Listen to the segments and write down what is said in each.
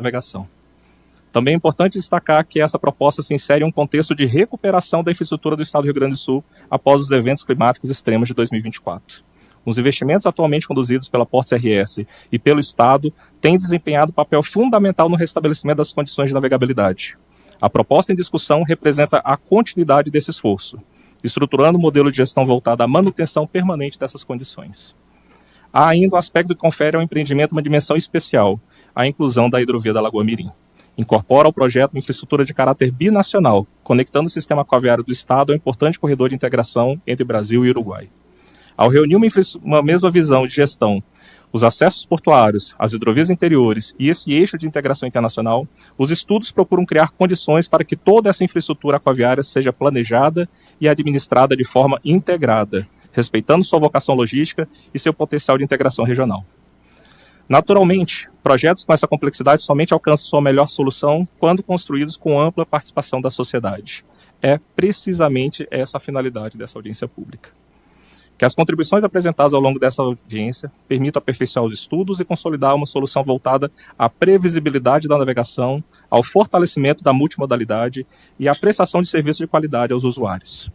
navegação. Também é importante destacar que essa proposta se insere em um contexto de recuperação da infraestrutura do Estado do Rio Grande do Sul após os eventos climáticos extremos de 2024. Os investimentos atualmente conduzidos pela Portos RS e pelo Estado têm desempenhado papel fundamental no restabelecimento das condições de navegabilidade. A proposta em discussão representa a continuidade desse esforço, estruturando um modelo de gestão voltado à manutenção permanente dessas condições. Há ainda um aspecto que confere ao empreendimento uma dimensão especial, a inclusão da hidrovia da Lagoa Mirim. Incorpora ao projeto uma infraestrutura de caráter binacional, conectando o sistema aquaviário do Estado ao importante corredor de integração entre Brasil e Uruguai. Ao reunir uma mesma visão de gestão, os acessos portuários, as hidrovias interiores e esse eixo de integração internacional, os estudos procuram criar condições para que toda essa infraestrutura aquaviária seja planejada e administrada de forma integrada, respeitando sua vocação logística e seu potencial de integração regional. Naturalmente, projetos com essa complexidade somente alcançam sua melhor solução quando construídos com ampla participação da sociedade. É precisamente essa a finalidade dessa audiência pública. Que as contribuições apresentadas ao longo dessa audiência permitam aperfeiçoar os estudos e consolidar uma solução voltada à previsibilidade da navegação, ao fortalecimento da multimodalidade e à prestação de serviço de qualidade aos usuários.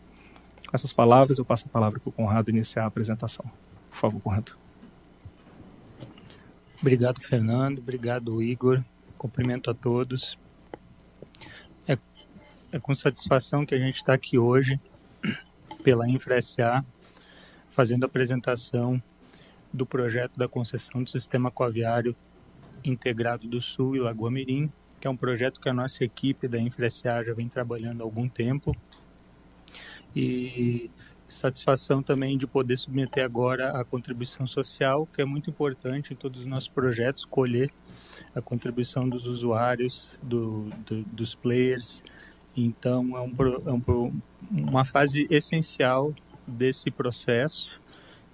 Com essas palavras, eu passo a palavra para o Conrado iniciar a apresentação. Por favor, Conrado. Obrigado, Fernando. Obrigado, Igor. Cumprimento a todos. É com satisfação que a gente está aqui hoje pela InfraSA, fazendo a apresentação do projeto da concessão do Sistema Aquaviário Integrado do Sul e Lagoa Mirim, que é um projeto que a nossa equipe da InfraSA já vem trabalhando há algum tempo. E satisfação também de poder submeter agora a contribuição social, que é muito importante em todos os nossos projetos, colher a contribuição dos usuários, dos players. Então, uma fase essencial desse processo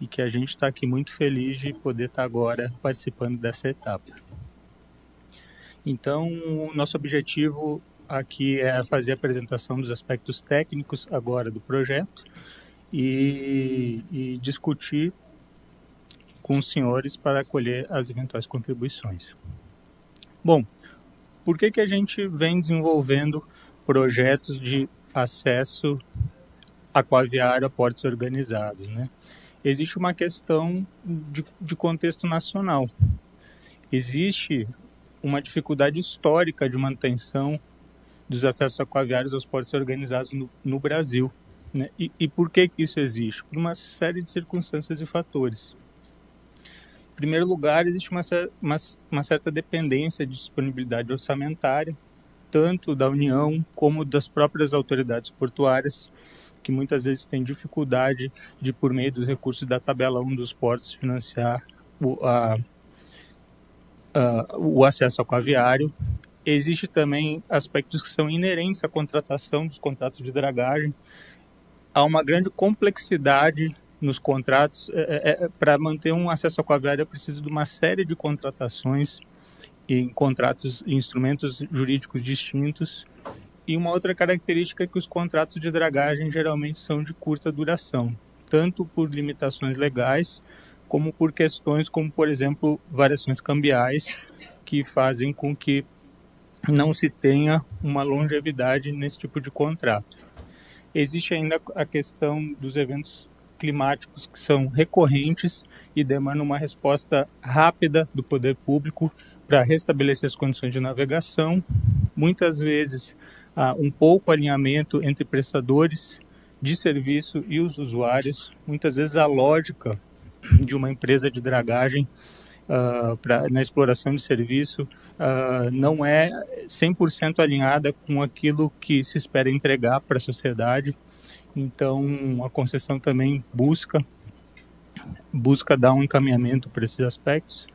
e que a gente está aqui muito feliz de poder estar agora participando dessa etapa. Então, o nosso objetivo aqui é fazer a apresentação dos aspectos técnicos agora do projeto e discutir com os senhores para acolher as eventuais contribuições. Bom, por que a gente vem desenvolvendo projetos de acesso aquaviário a portos organizados, né? Existe uma questão de contexto nacional. Existe uma dificuldade histórica de manutenção dos acessos aquaviários aos portos organizados no Brasil. Né? E por que isso existe? Por uma série de circunstâncias e fatores. Em primeiro lugar, existe uma certa dependência de disponibilidade orçamentária, tanto da União como das próprias autoridades portuárias, que muitas vezes têm dificuldade de, por meio dos recursos da tabela 1 dos portos, financiar o acesso aquaviário. Existe também aspectos que são inerentes à contratação dos contratos de dragagem. Há uma grande complexidade nos contratos. Para manter um acesso aquaviário é preciso de uma série de contratações em contratos e instrumentos jurídicos distintos. E uma outra característica é que os contratos de dragagem geralmente são de curta duração, tanto por limitações legais, como por questões como, por exemplo, variações cambiais, que fazem com que não se tenha uma longevidade nesse tipo de contrato. Existe ainda a questão dos eventos climáticos que são recorrentes e demandam uma resposta rápida do poder público para restabelecer as condições de navegação. Muitas vezes há um pouco alinhamento entre prestadores de serviço e os usuários. Muitas vezes a lógica de uma empresa de dragagem na exploração de serviço não é 100% alinhada com aquilo que se espera entregar para a sociedade. Então, a concessão também busca dar um encaminhamento para esses aspectos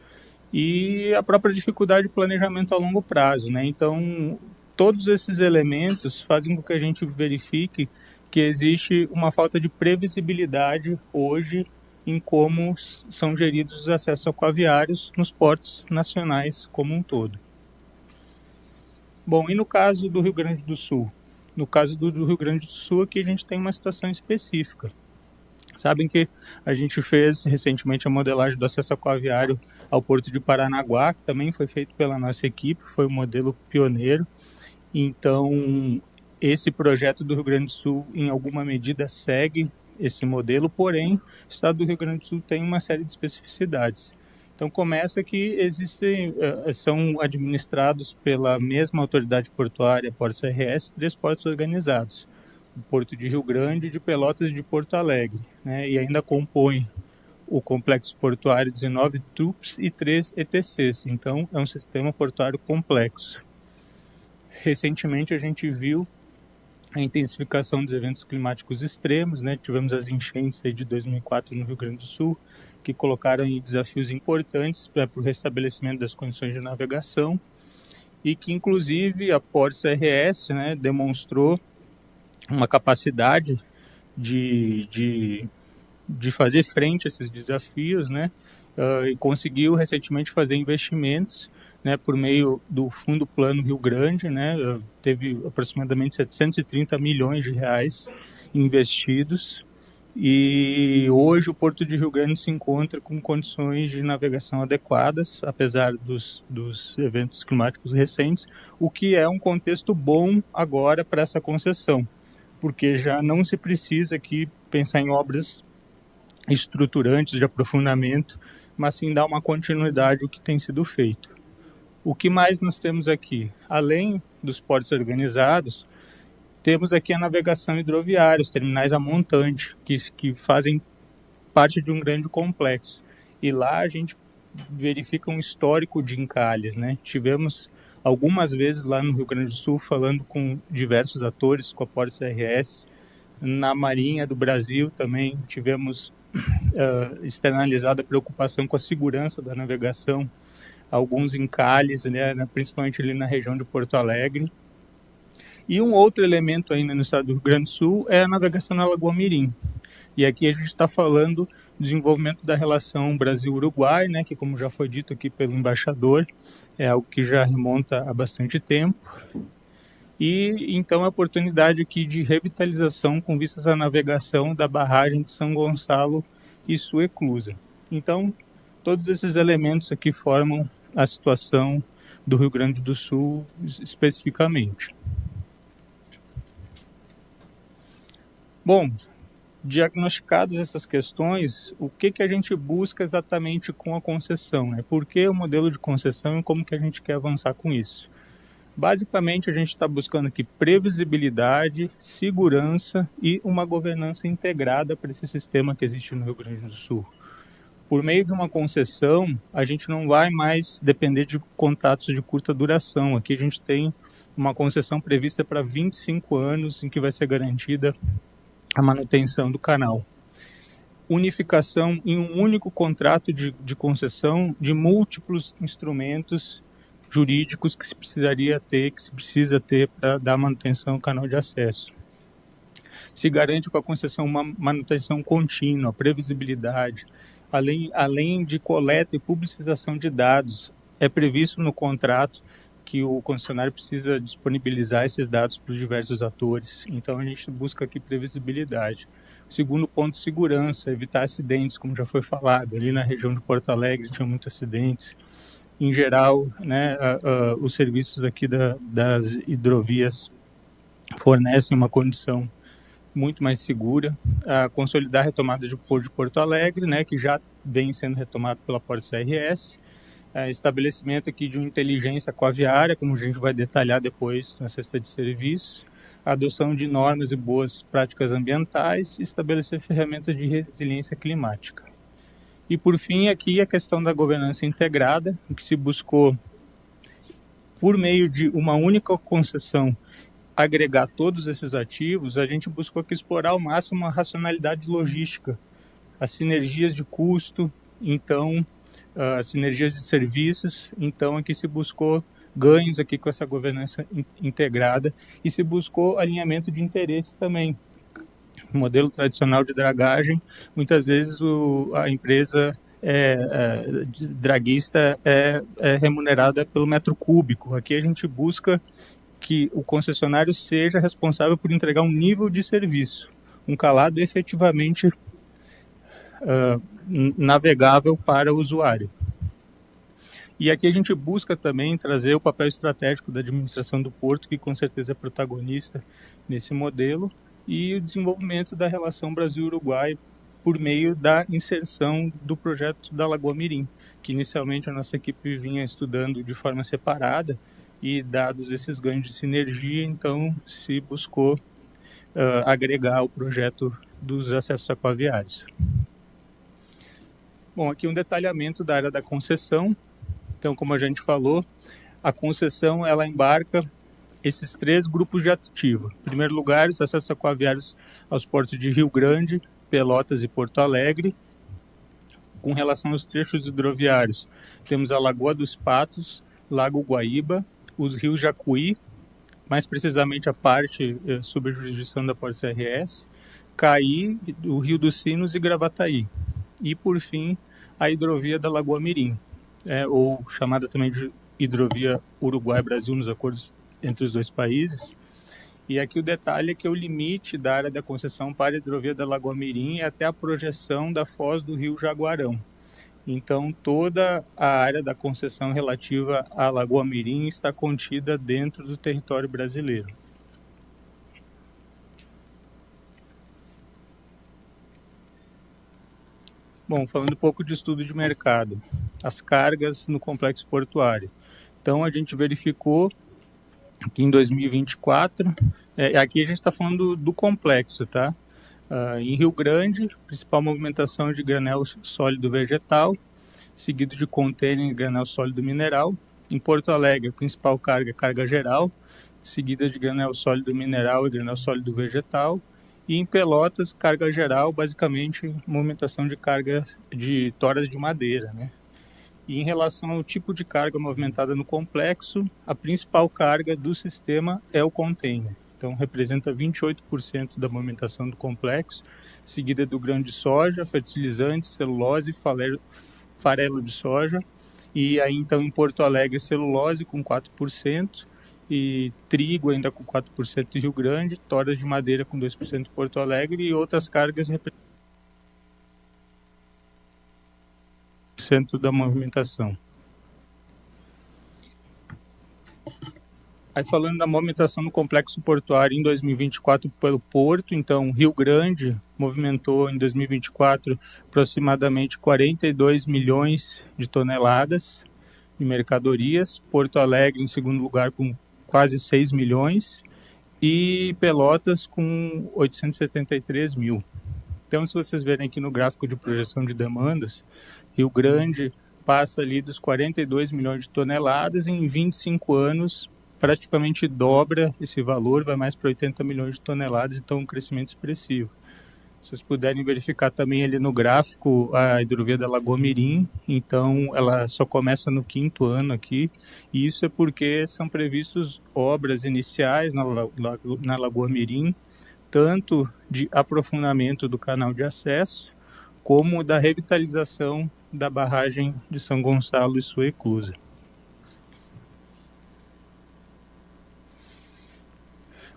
e a própria dificuldade de planejamento a longo prazo, né? Então, todos esses elementos fazem com que a gente verifique que existe uma falta de previsibilidade hoje em como são geridos os acessos aquaviários nos portos nacionais como um todo. Bom, e no caso do Rio Grande do Sul? No caso do Rio Grande do Sul, aqui a gente tem uma situação específica. Sabem que a gente fez recentemente a modelagem do acesso aquaviário ao Porto de Paranaguá, que também foi feito pela nossa equipe, foi um modelo pioneiro. Então, esse projeto do Rio Grande do Sul, em alguma medida, segue esse modelo, porém, o estado do Rio Grande do Sul tem uma série de especificidades. Então, começa que são administrados pela mesma autoridade portuária, Portos RS, 3 portos organizados. O Porto de Rio Grande, de Pelotas e de Porto Alegre, né? E ainda compõe o complexo portuário 19 TUPs e 3 ETCs. Então, é um sistema portuário complexo. Recentemente, a gente viu a intensificação dos eventos climáticos extremos, né? Tivemos as enchentes aí de 2004 no Rio Grande do Sul, que colocaram em desafios importantes para o restabelecimento das condições de navegação e que, inclusive, a Portos RS, né, demonstrou uma capacidade de fazer frente a esses desafios, né, e conseguiu recentemente fazer investimentos, né, por meio do Fundo Plano Rio Grande, né, teve aproximadamente 730 milhões de reais investidos, e hoje o Porto de Rio Grande se encontra com condições de navegação adequadas, apesar dos eventos climáticos recentes, o que é um contexto bom agora para essa concessão, porque já não se precisa aqui pensar em obras estruturantes de aprofundamento, mas sim dar uma continuidade ao que tem sido feito. O que mais nós temos aqui? Além dos portos organizados, temos aqui a navegação hidroviária, os terminais a montante, que fazem parte de um grande complexo. E lá a gente verifica um histórico de encalhes, né? Tivemos algumas vezes lá no Rio Grande do Sul falando com diversos atores, com a Portos RS, na Marinha do Brasil também tivemos externalizada a preocupação com a segurança da navegação, alguns encalhes, né, principalmente ali na região de Porto Alegre. E um outro elemento ainda no estado do Rio Grande do Sul é a navegação na Lagoa Mirim. E aqui a gente está falando do desenvolvimento da relação Brasil-Uruguai, né, que, como já foi dito aqui pelo embaixador, é algo que já remonta a bastante tempo. E então a oportunidade aqui de revitalização com vistas à navegação da barragem de São Gonçalo e sua eclusa. Então, todos esses elementos aqui formam a situação do Rio Grande do Sul especificamente. Bom, diagnosticadas essas questões, o que a gente busca exatamente com a concessão, né? Por que o modelo de concessão e como que a gente quer avançar com isso? Basicamente, a gente está buscando aqui previsibilidade, segurança e uma governança integrada para esse sistema que existe no Rio Grande do Sul. Por meio de uma concessão, a gente não vai mais depender de contratos de curta duração. Aqui a gente tem uma concessão prevista para 25 anos, em que vai ser garantida a manutenção do canal. Unificação em um único contrato de concessão de múltiplos instrumentos jurídicos que se precisa ter para dar manutenção ao canal de acesso. Se garante com a concessão uma manutenção contínua, previsibilidade, além de coleta e publicização de dados. É previsto no contrato que o concessionário precisa disponibilizar esses dados para os diversos atores. Então, a gente busca aqui previsibilidade. O segundo ponto, segurança, evitar acidentes, como já foi falado. Ali na região de Porto Alegre tinha muitos acidentes. Em geral, né, os serviços aqui das hidrovias fornecem uma condição muito mais segura. Consolidar a retomada de Porto Alegre, né, que já vem sendo retomado pela Portos RS. Estabelecimento aqui de uma inteligência aquaviária, como a gente vai detalhar depois na cesta de serviços. Adoção de normas e boas práticas ambientais. Estabelecer ferramentas de resiliência climática. E, por fim, aqui a questão da governança integrada, em que se buscou, por meio de uma única concessão, agregar todos esses ativos. A gente buscou aqui explorar ao máximo a racionalidade logística, as sinergias de custo, então, as sinergias de serviços. Então, aqui se buscou ganhos aqui com essa governança integrada e se buscou alinhamento de interesses também. O modelo tradicional de dragagem, muitas vezes a empresa draguista é remunerada pelo metro cúbico. Aqui a gente busca que o concessionário seja responsável por entregar um nível de serviço, um calado efetivamente navegável para o usuário. E aqui a gente busca também trazer o papel estratégico da administração do porto, que com certeza é protagonista nesse modelo, e o desenvolvimento da relação Brasil-Uruguai por meio da inserção do projeto da Lagoa Mirim, que inicialmente a nossa equipe vinha estudando de forma separada, e dados esses ganhos de sinergia, então se buscou agregar o projeto dos acessos aquaviários. Bom, aqui um detalhamento da área da concessão. Então, como a gente falou, a concessão ela embarca esses 3 grupos de ativo. Em primeiro lugar, os acessos aquaviários aos portos de Rio Grande, Pelotas e Porto Alegre. Com relação aos trechos hidroviários, temos a Lagoa dos Patos, Lago Guaíba, os rios Jacuí, mais precisamente a parte sob a jurisdição da Porto CRS, Caí, o Rio dos Sinos e Gravataí. E, por fim, a hidrovia da Lagoa Mirim, ou chamada também de hidrovia Uruguai-Brasil nos acordos entre os 2 países. E aqui o detalhe é que o limite da área da concessão para a hidrovia da Lagoa Mirim é até a projeção da foz do rio Jaguarão. Então, toda a área da concessão relativa à Lagoa Mirim está contida dentro do território brasileiro. Bom, falando um pouco de estudo de mercado, as cargas no complexo portuário. Então, a gente verificou que em 2024, aqui a gente está falando do complexo, tá? Em Rio Grande, principal movimentação de granel sólido vegetal, seguido de contêiner e granel sólido mineral. Em Porto Alegre, principal carga geral, seguida de granel sólido mineral e granel sólido vegetal. E em Pelotas, carga geral, basicamente movimentação de carga de toras de madeira, né? E em relação ao tipo de carga movimentada no complexo, a principal carga do sistema é o container. Então, representa 28% da movimentação do complexo, seguida do grão de soja, fertilizantes, celulose, farelo de soja. E aí, então, em Porto Alegre, celulose com 4%, e trigo ainda com 4% em Rio Grande, toras de madeira com 2% em Porto Alegre e outras cargas representam da movimentação. Aí falando da movimentação no complexo portuário em 2024 pelo porto, então Rio Grande movimentou em 2024 aproximadamente 42 milhões de toneladas de mercadorias, Porto Alegre em segundo lugar com quase 6 milhões e Pelotas com 873 mil. Então, se vocês verem aqui no gráfico de projeção de demandas, Rio Grande passa ali dos 42 milhões de toneladas e em 25 anos praticamente dobra esse valor, vai mais para 80 milhões de toneladas, então um crescimento expressivo. Se vocês puderem verificar também ali no gráfico a hidrovia da Lagoa Mirim, então ela só começa no 5º ano aqui, e isso é porque são previstos obras iniciais na Lagoa Mirim, tanto de aprofundamento do canal de acesso, como da revitalização da barragem de São Gonçalo e sua eclusa.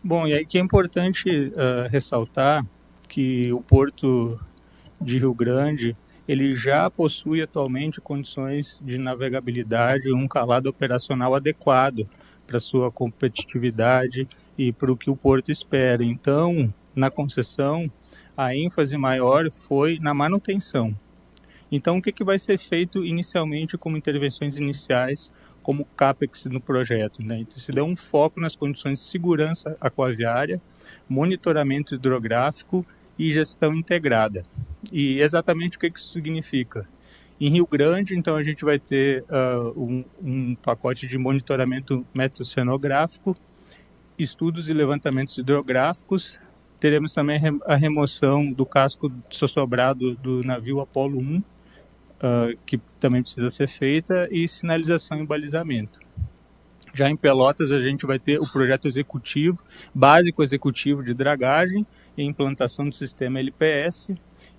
Bom, e aí que é importante ressaltar que o Porto de Rio Grande ele já possui atualmente condições de navegabilidade e um calado operacional adequado para sua competitividade e para o que o Porto espera. Então, na concessão, a ênfase maior foi na manutenção. Então, o que vai ser feito inicialmente como intervenções iniciais, como CAPEX no projeto, né? Então, se dá um foco nas condições de segurança aquaviária, monitoramento hidrográfico e gestão integrada. E exatamente o que isso significa? Em Rio Grande, então, a gente vai ter um pacote de monitoramento metocenográfico, estudos e levantamentos hidrográficos. Teremos também a remoção do casco sossobrado do navio Apolo 1, que também precisa ser feita, e sinalização e balizamento. Já em Pelotas, a gente vai ter o projeto executivo, básico executivo de dragagem e implantação do sistema LPS.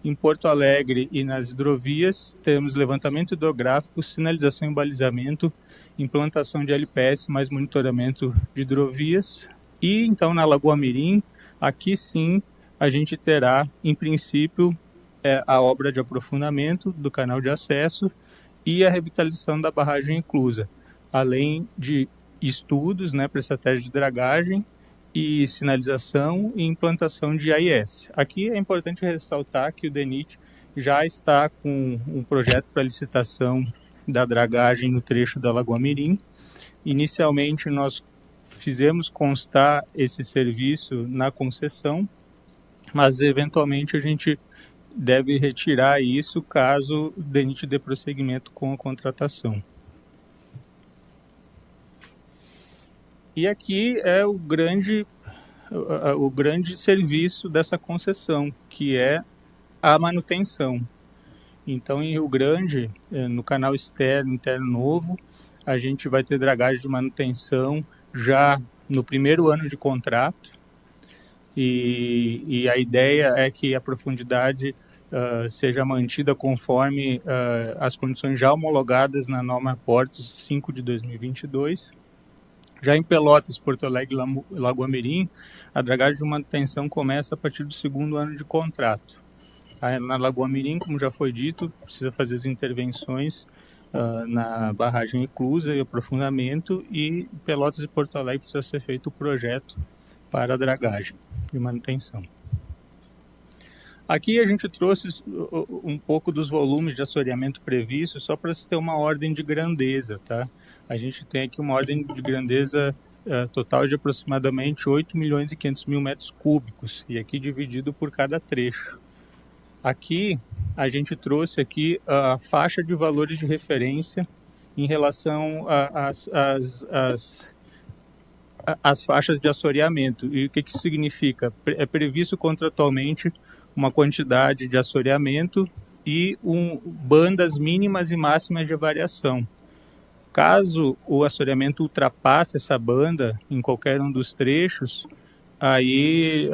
Em Porto Alegre e nas hidrovias, temos levantamento hidrográfico, sinalização e balizamento, implantação de LPS mais monitoramento de hidrovias. E então na Lagoa Mirim, aqui sim a gente terá, em princípio, a obra de aprofundamento do canal de acesso e a revitalização da barragem inclusa, além de estudos, né, para estratégia de dragagem e sinalização e implantação de AIS. Aqui é importante ressaltar que o DENIT já está com um projeto para licitação da dragagem no trecho da Lagoa Mirim. Inicialmente, nós fizemos constar esse serviço na concessão, mas eventualmente a gente deve retirar isso caso o DENIT dê prosseguimento com a contratação. E aqui é o grande serviço dessa concessão, que é a manutenção. Então, em Rio Grande, no canal externo, interno novo, a gente vai ter dragagem de manutenção já no primeiro ano de contrato, e a ideia é que a profundidade seja mantida conforme as condições já homologadas na norma Portos 5 de 2022. Já em Pelotas, Porto Alegre e Lagoa Mirim, a dragagem de manutenção começa a partir do segundo ano de contrato. Na Lagoa Mirim, como já foi dito, precisa fazer as intervenções na barragem inclusa e aprofundamento, e Pelotas e Porto Alegre precisa ser feito o projeto para a dragagem de manutenção. Aqui a gente trouxe um pouco dos volumes de assoreamento previsto, só para se ter uma ordem de grandeza, tá? A gente tem aqui uma ordem de grandeza total de aproximadamente 8 milhões e 500 mil metros cúbicos, e aqui dividido por cada trecho. Aqui a gente trouxe aqui a faixa de valores de referência em relação às faixas de assoreamento. E o que isso significa? É previsto contratualmente uma quantidade de assoreamento e bandas mínimas e máximas de variação. Caso o assoreamento ultrapasse essa banda em qualquer um dos trechos, aí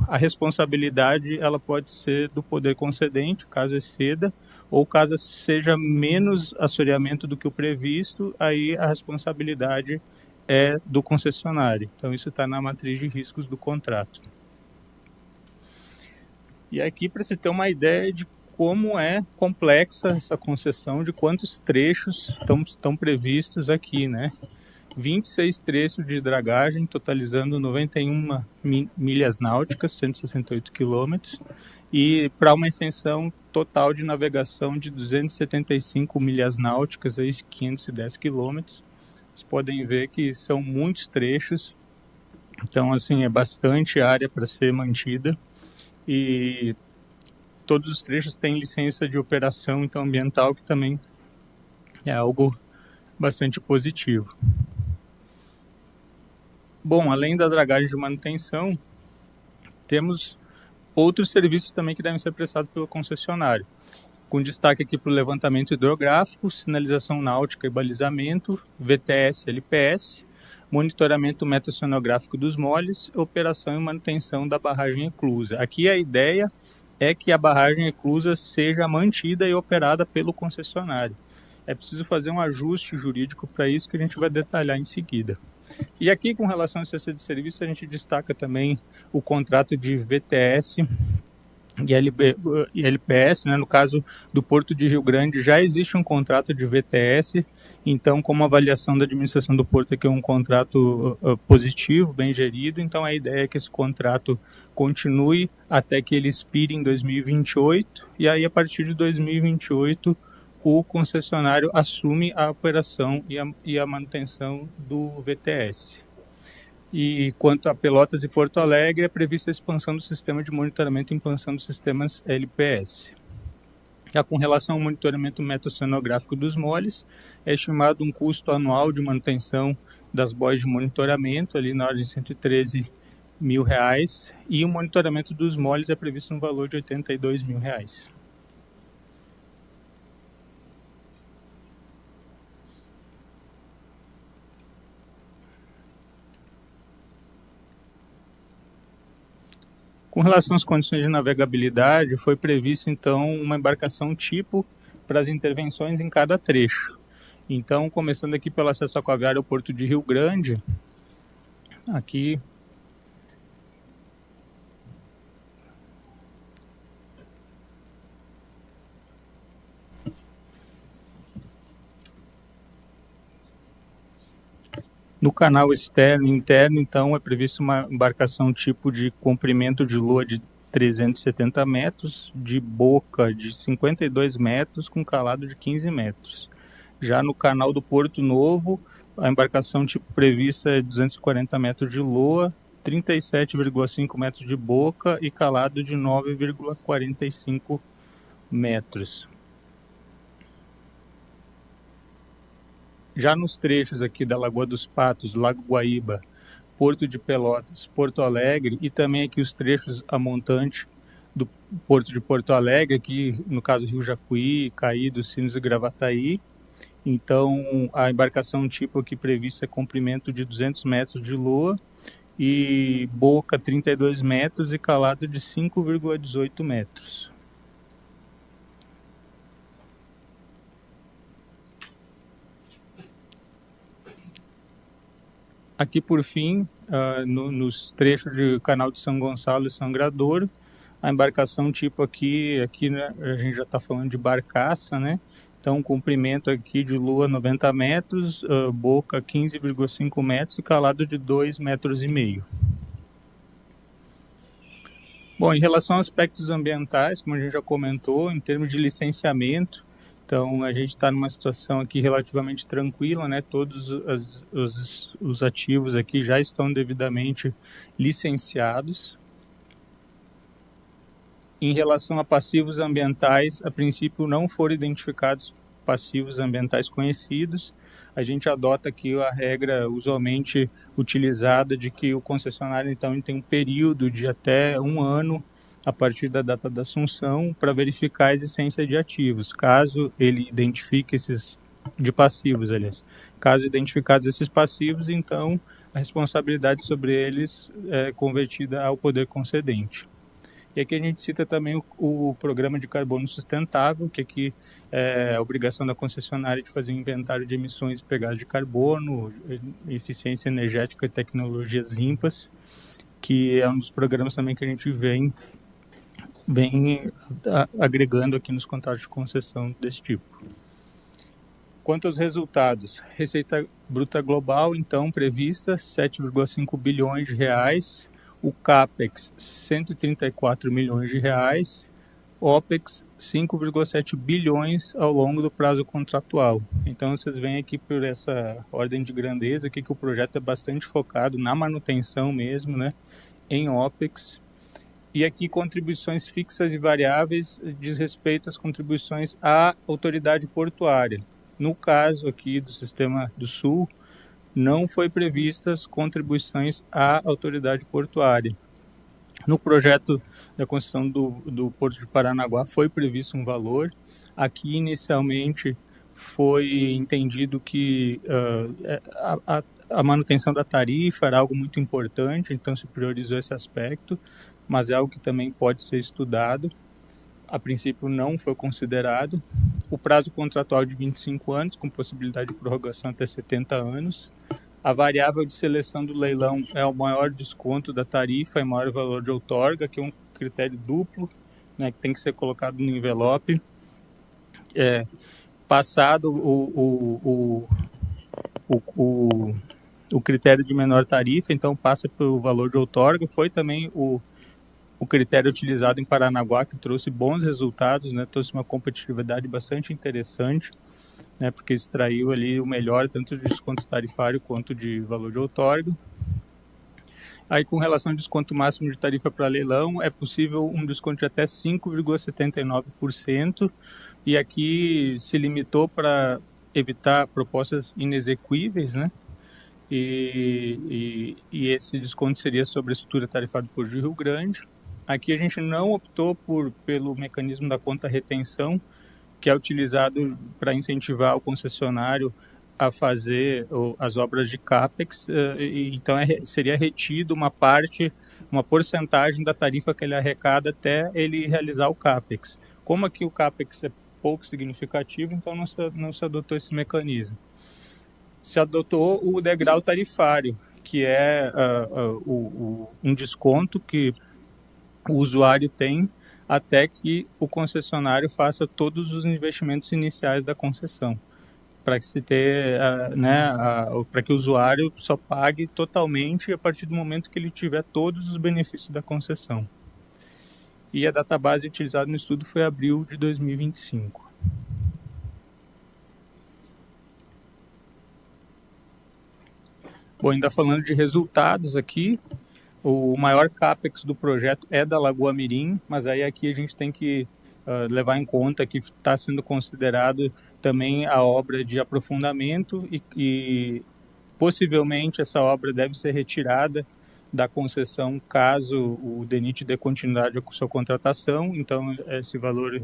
a responsabilidade ela pode ser do poder concedente, caso exceda, ou caso seja menos assoreamento do que o previsto, aí a responsabilidade é do concessionário. Então isso está na matriz de riscos do contrato. E aqui, para você ter uma ideia de como é complexa essa concessão, de quantos trechos estão previstos aqui, né? 26 trechos de dragagem, totalizando 91 milhas náuticas, 168 quilômetros, e para uma extensão total de navegação de 275 milhas náuticas, aí 510 quilômetros. Vocês podem ver que são muitos trechos, então assim é bastante área para ser mantida, e todos os trechos têm licença de operação então ambiental, que também é algo bastante positivo. Bom, além da dragagem de manutenção, temos outros serviços também que devem ser prestados pelo concessionário, com destaque aqui para o levantamento hidrográfico, sinalização náutica e balizamento, VTS, LPS, monitoramento meta-oceanográfico dos moles, operação e manutenção da barragem inclusa. Aqui a ideia é que a barragem inclusa seja mantida e operada pelo concessionário. É preciso fazer um ajuste jurídico para isso, que a gente vai detalhar em seguida. E aqui, com relação à cesta de serviço, a gente destaca também o contrato de VTS e LPS, né? No caso do Porto de Rio Grande, já existe um contrato de VTS, então, como a avaliação da administração do Porto aqui é um contrato positivo, bem gerido, então a ideia é que esse contrato continue até que ele expire em 2028, e aí a partir de 2028 o concessionário assume a operação e a manutenção do VTS. E quanto a Pelotas e Porto Alegre, é prevista a expansão do sistema de monitoramento e implantação dos sistemas LPS. Já com relação ao monitoramento meta-oceanográfico dos moles, é estimado um custo anual de manutenção das boias de monitoramento, ali na ordem de R$113 mil, e o monitoramento dos moles é previsto no valor de R$82 mil. Com relação às condições de navegabilidade, foi prevista então uma embarcação tipo para as intervenções em cada trecho. Então, começando aqui pelo acesso aquaviário ao Porto de Rio Grande, aqui No canal externo e interno, então, é previsto uma embarcação tipo de comprimento de lua de 370 metros, de boca de 52 metros, com calado de 15 metros. Já no canal do Porto Novo, a embarcação tipo prevista é 240 metros de lua, 37,5 metros de boca e calado de 9,45 metros. Já nos trechos aqui da Lagoa dos Patos, Lago Guaíba, Porto de Pelotas, Porto Alegre e também aqui os trechos a montante do Porto de Porto Alegre, aqui no caso Rio Jacuí, Caído, Sinos e Gravataí. Então a embarcação tipo aqui prevista é comprimento de 200 metros de lua e boca 32 metros e calado de 5,18 metros. Aqui, por fim, nos trechos de Canal de São Gonçalo e Sangradouro, a embarcação tipo aqui né, a gente já está falando de barcaça, né? Então, comprimento aqui de lua 90 metros, boca 15,5 metros e calado de 2,5 metros. Bom, em relação a aspectos ambientais, como a gente já comentou, em termos de licenciamento, então a gente está numa situação aqui relativamente tranquila, né? Todos os ativos aqui já estão devidamente licenciados. Em relação a passivos ambientais, a princípio não foram identificados passivos ambientais conhecidos. A gente adota aqui a regra usualmente utilizada de que o concessionário então tem um período de até 1 ano a partir da data da assunção para verificar a existência de ativos. Caso ele identifique esses de passivos, aliás, caso identificados esses passivos, então a responsabilidade sobre eles é convertida ao poder concedente. E aqui a gente cita também o programa de carbono sustentável, que aqui é a obrigação da concessionária de fazer um inventário de emissões e pegadas de carbono, eficiência energética e tecnologias limpas, que é um dos programas também que a gente vem agregando aqui nos contratos de concessão desse tipo. Quanto aos resultados, receita bruta global, então, prevista, 7,5 bilhões de reais, o CAPEX, 134 milhões de reais, OPEX, 5,7 bilhões ao longo do prazo contratual. Então, vocês veem aqui por essa ordem de grandeza aqui que o projeto é bastante focado na manutenção mesmo, né, em OPEX. E aqui contribuições fixas e variáveis diz respeito às contribuições à autoridade portuária. No caso aqui do Sistema do Sul, não foi previstas contribuições à autoridade portuária. No projeto da construção do Porto de Paranaguá foi previsto um valor. Aqui, inicialmente, foi entendido que a manutenção da tarifa era algo muito importante, então se priorizou esse aspecto, mas é algo que também pode ser estudado. A princípio não foi considerado. O prazo contratual de 25 anos, com possibilidade de prorrogação até 70 anos. A variável de seleção do leilão é o maior desconto da tarifa e maior valor de outorga, que é um critério duplo, né, que tem que ser colocado no envelope. Passado o critério de menor tarifa, então passa pelo valor de outorga. Foi também o critério utilizado em Paranaguá, que trouxe bons resultados, né, trouxe uma competitividade bastante interessante, né, porque extraiu ali o melhor, tanto de desconto tarifário quanto de valor de outorga. Aí, com relação ao desconto máximo de tarifa para leilão, é possível um desconto de até 5,79%, e aqui se limitou para evitar propostas inexequíveis, né? E esse desconto seria sobre a estrutura tarifária do Porto de Rio Grande. Aqui a gente não optou pelo mecanismo da conta retenção, que é utilizado para incentivar o concessionário a fazer as obras de CAPEX, então seria retido uma porcentagem da tarifa que ele arrecada até ele realizar o CAPEX. Como aqui o CAPEX é pouco significativo, então não se adotou esse mecanismo. Se adotou o degrau tarifário, que é um desconto que o usuário tem até que o concessionário faça todos os investimentos iniciais da concessão. para que se ter, para que o usuário só pague totalmente a partir do momento que ele tiver todos os benefícios da concessão. E a database utilizada no estudo foi abril de 2025. Bom, ainda falando de resultados aqui, o maior CAPEX do projeto é da Lagoa Mirim, mas aí aqui a gente tem que levar em conta que está sendo considerado também a obra de aprofundamento e possivelmente essa obra deve ser retirada da concessão caso o DENIT dê continuidade com sua contratação, então esse valor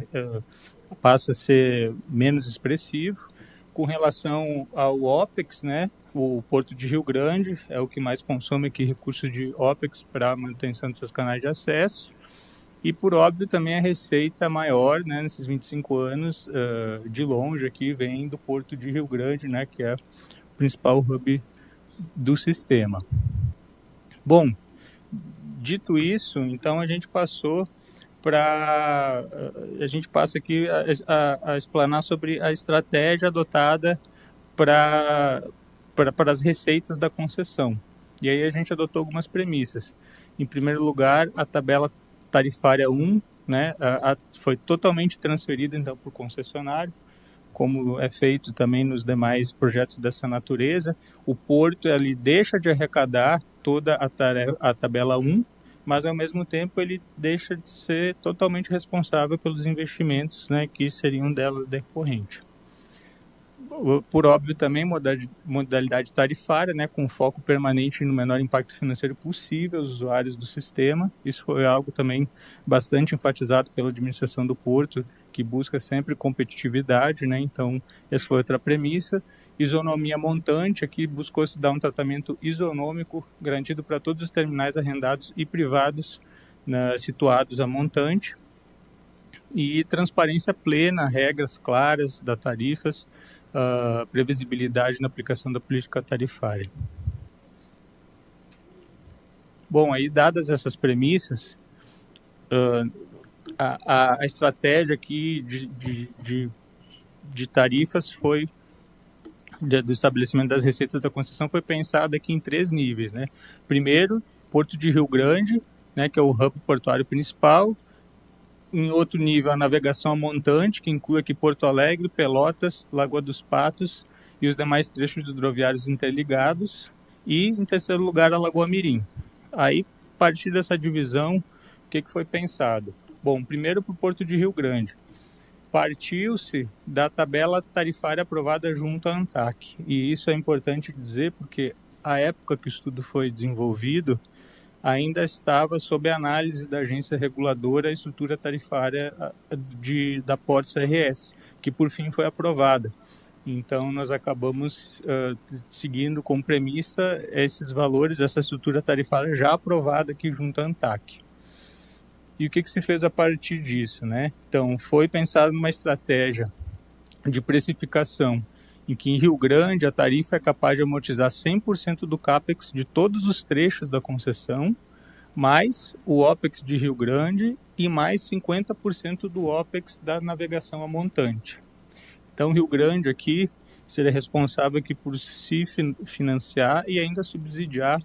passa a ser menos expressivo. Com relação ao OPEX, né, o Porto de Rio Grande é o que mais consome aqui recursos de OPEX para a manutenção dos seus canais de acesso. E, por óbvio, também a receita maior, né, nesses 25 anos, de longe aqui, vem do Porto de Rio Grande, né, que é o principal hub do sistema. Bom, dito isso, então a gente passa aqui a explanar sobre a estratégia adotada para as receitas da concessão. E aí a gente adotou algumas premissas. Em primeiro lugar, a tabela tarifária 1, né, foi totalmente transferida então para o concessionário, como é feito também nos demais projetos dessa natureza. O porto ele deixa de arrecadar toda a tabela 1, mas ao mesmo tempo ele deixa de ser totalmente responsável pelos investimentos, né, que seriam dela decorrente. Por óbvio também modalidade tarifária, né, com foco permanente no menor impacto financeiro possível aos usuários do sistema. Isso foi algo também bastante enfatizado pela administração do Porto, que busca sempre competitividade, né? Então essa foi outra premissa. Isonomia montante, aqui buscou-se dar um tratamento isonômico garantido para todos os terminais arrendados e privados, né, situados a montante. E transparência plena, regras claras das tarifas, previsibilidade na aplicação da política tarifária. Bom, aí dadas essas premissas, a estratégia aqui de tarifas foi, do estabelecimento das receitas da concessão, foi pensada aqui em 3 níveis, né? Primeiro, Porto de Rio Grande, né, que é o hub portuário principal. Em outro nível, a navegação a montante, que inclui aqui Porto Alegre, Pelotas, Lagoa dos Patos e os demais trechos hidroviários interligados. E, em terceiro lugar, a Lagoa Mirim. Aí, a partir dessa divisão, o que foi pensado? Bom, primeiro para o Porto de Rio Grande. Partiu-se da tabela tarifária aprovada junto à ANTAQ. E isso é importante dizer porque a época que o estudo foi desenvolvido ainda estava sob análise da agência reguladora a estrutura tarifária da Portos RS, que por fim foi aprovada. Então nós acabamos seguindo como premissa esses valores, essa estrutura tarifária já aprovada aqui junto à ANTAQ. E o que se fez a partir disso, né? Então foi pensado numa estratégia de precificação em que em Rio Grande a tarifa é capaz de amortizar 100% do CAPEX de todos os trechos da concessão, mais o OPEX de Rio Grande e mais 50% do OPEX da navegação a montante. Então Rio Grande aqui seria responsável aqui por se financiar e ainda subsidiar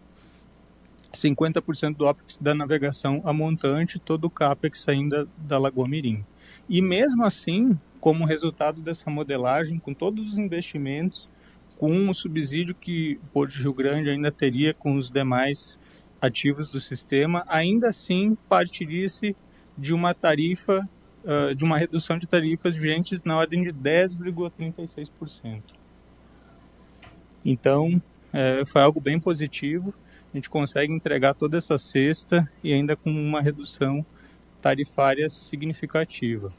50% do OPEX da navegação a montante, todo o CAPEX ainda da Lagoa Mirim. E mesmo assim, como resultado dessa modelagem, com todos os investimentos, com o subsídio que o Porto de Rio Grande ainda teria com os demais ativos do sistema, ainda assim partiria-se de uma tarifa, de uma redução de tarifas vigentes na ordem de 10,36%. Então, foi algo bem positivo. A gente consegue entregar toda essa cesta e ainda com uma redução tarifária significativa.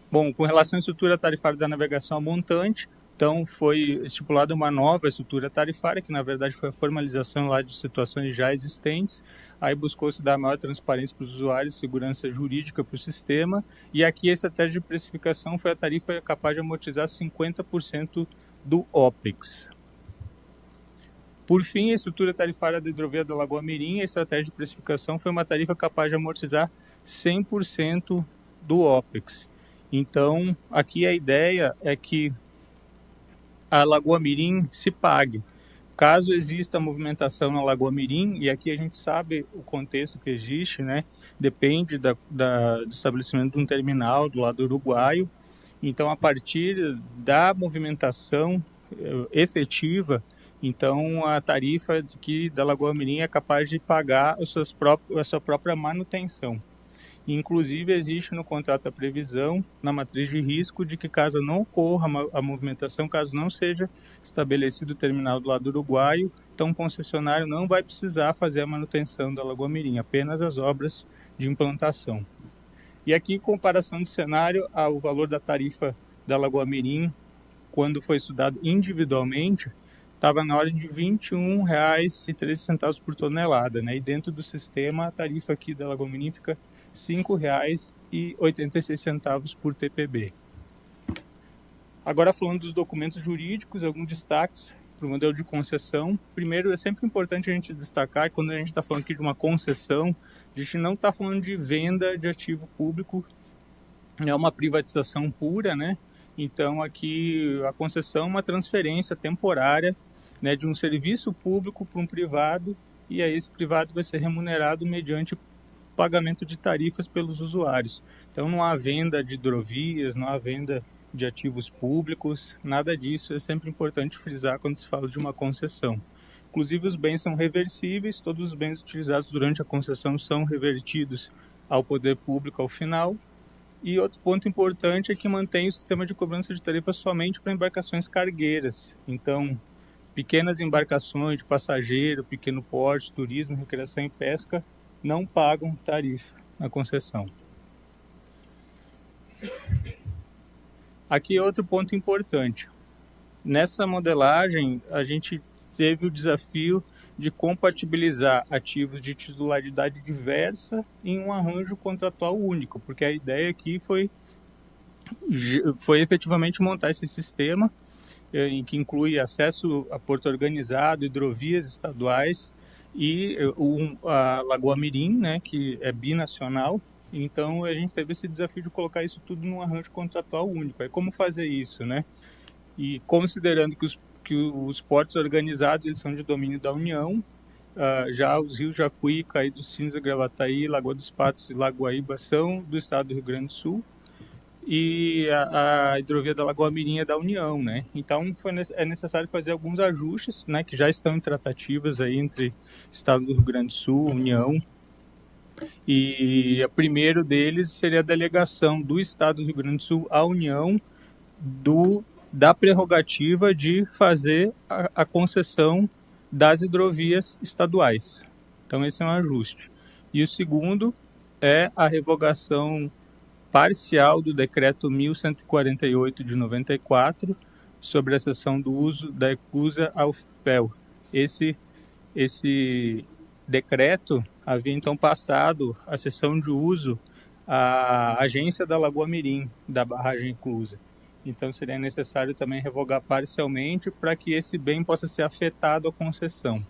Bom, com relação à estrutura tarifária da navegação a montante, então foi estipulada uma nova estrutura tarifária, que na verdade foi a formalização lá de situações já existentes. Aí buscou-se dar maior transparência para os usuários, segurança jurídica para o sistema. E aqui a estratégia de precificação foi a tarifa capaz de amortizar 50% do OPEX. Por fim, a estrutura tarifária da hidrovia da Lagoa Mirim, a estratégia de precificação foi uma tarifa capaz de amortizar 100% do OPEX. Então, aqui a ideia é que a Lagoa Mirim se pague. Caso exista movimentação na Lagoa Mirim, e aqui a gente sabe o contexto que existe, né? Depende do estabelecimento de um terminal do lado uruguaio. Então, a partir da movimentação efetiva, então a tarifa aqui da Lagoa Mirim é capaz de pagar a sua própria manutenção. Inclusive, existe no contrato a previsão, na matriz de risco, de que caso não ocorra a movimentação, caso não seja estabelecido o terminal do lado uruguaio, então o concessionário não vai precisar fazer a manutenção da Lagoa Mirim, apenas as obras de implantação. E aqui, em comparação de cenário ao valor da tarifa da Lagoa Mirim, quando foi estudado individualmente, estava na ordem de R$ 21,13 por tonelada, né? E dentro do sistema, a tarifa aqui da Lagoa Mirim fica R$ 5,86 por TPB. Agora, falando dos documentos jurídicos, alguns destaques para o modelo de concessão. Primeiro, é sempre importante a gente destacar que quando a gente está falando aqui de uma concessão, a gente não está falando de venda de ativo público, é uma privatização pura, né? Então, aqui a concessão é uma transferência temporária, né, de um serviço público para um privado, e aí esse privado vai ser remunerado mediante pagamento de tarifas pelos usuários. Então, não há venda de hidrovias, não há venda de ativos públicos, nada disso. É sempre importante frisar quando se fala de uma concessão. Inclusive, os bens são reversíveis, todos os bens utilizados durante a concessão são revertidos ao poder público ao final. E outro ponto importante é que mantém o sistema de cobrança de tarifas somente para embarcações cargueiras. Então, pequenas embarcações de passageiro, pequeno porte, turismo, recreação e pesca não pagam tarifa na concessão. Aqui outro ponto importante. Nessa modelagem, a gente teve o desafio de compatibilizar ativos de titularidade diversa em um arranjo contratual único, porque a ideia aqui foi efetivamente montar esse sistema em que inclui acesso a porto organizado, hidrovias estaduais e a Lagoa Mirim, né, que é binacional. Então a gente teve esse desafio de colocar isso tudo num arranjo contratual único. Aí como fazer isso, né? E considerando que os portos organizados eles são de domínio da União, já os rios Jacuí, Caí do Cinza, Gravataí, Lagoa dos Patos e Lagoaíba são do estado do Rio Grande do Sul, e a hidrovia da Lagoa Mirim é da União, né? Então é necessário fazer alguns ajustes, né, que já estão em tratativas aí entre estado do Rio Grande do Sul, União, e o primeiro deles seria a delegação do estado do Rio Grande do Sul à União da prerrogativa de fazer a concessão das hidrovias estaduais. Então esse é um ajuste. E o segundo é a revogação parcial do decreto 1148 de 94 sobre a cessão do uso da Ecusa ao FPEL. Esse decreto havia então passado a cessão de uso à agência da Lagoa Mirim, da barragem inclusa. Então seria necessário também revogar parcialmente para que esse bem possa ser afetado à concessão.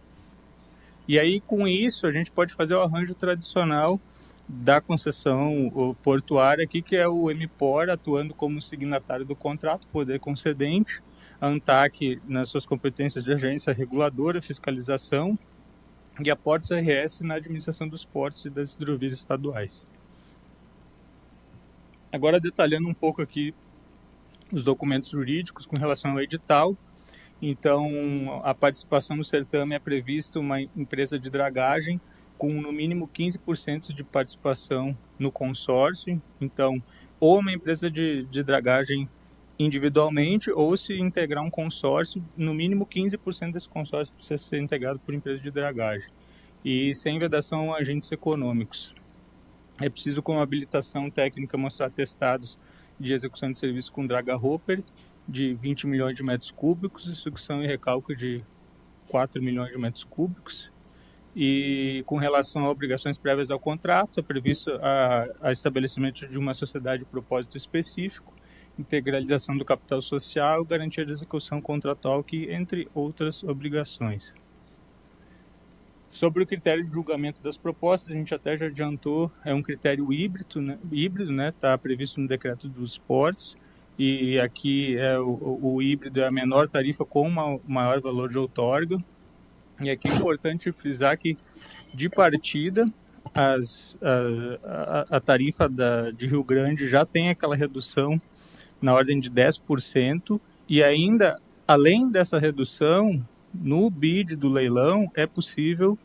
E aí com isso a gente pode fazer o arranjo tradicional da concessão portuária aqui, que é o MPOR atuando como signatário do contrato, poder concedente, a ANTAQ nas suas competências de agência reguladora, fiscalização, e a Portos RS na administração dos portos e das hidrovias estaduais. Agora detalhando um pouco aqui os documentos jurídicos com relação ao edital. Então, a participação no certame é prevista uma empresa de dragagem com no mínimo 15% de participação no consórcio. Então, ou uma empresa de dragagem individualmente, ou se integrar um consórcio, no mínimo 15% desse consórcio precisa ser integrado por empresa de dragagem. E sem vedação a agentes econômicos. É preciso, com habilitação técnica, mostrar atestados de execução de serviço com draga hopper de 20 milhões de metros cúbicos e sucção e recálculo de 4 milhões de metros cúbicos. E com relação a obrigações prévias ao contrato, é previsto a estabelecimento de uma sociedade de propósito específico, integralização do capital social, garantia de execução contratual, que entre outras obrigações. Sobre o critério de julgamento das propostas, a gente até já adiantou, é um critério híbrido, né? Está previsto no decreto dos portos, e aqui o híbrido é a menor tarifa com maior valor de outorga. E aqui é importante frisar que, de partida, a tarifa de Rio Grande já tem aquela redução na ordem de 10%, e ainda, além dessa redução, no bid do leilão, é possível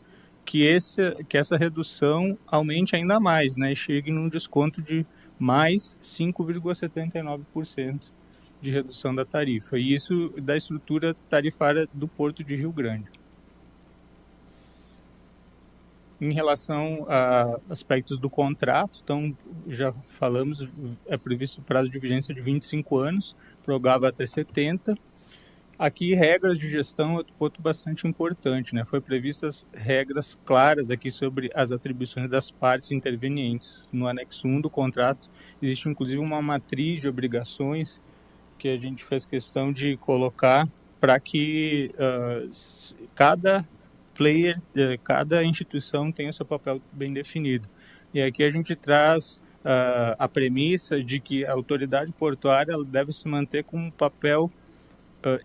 que essa redução aumente ainda mais, né, e chegue num desconto de mais 5,79% de redução da tarifa, e isso da estrutura tarifária do Porto de Rio Grande. Em relação a aspectos do contrato, então, já falamos, é previsto o prazo de vigência de 25 anos, prorrogável até 70. Aqui, regras de gestão é outro ponto bastante importante, né? Foi previstas regras claras aqui sobre as atribuições das partes intervenientes. No anexo 1 do contrato, existe inclusive uma matriz de obrigações que a gente fez questão de colocar para que cada player, cada instituição tenha o seu papel bem definido. E aqui a gente traz a premissa de que a autoridade portuária ela deve se manter com um papel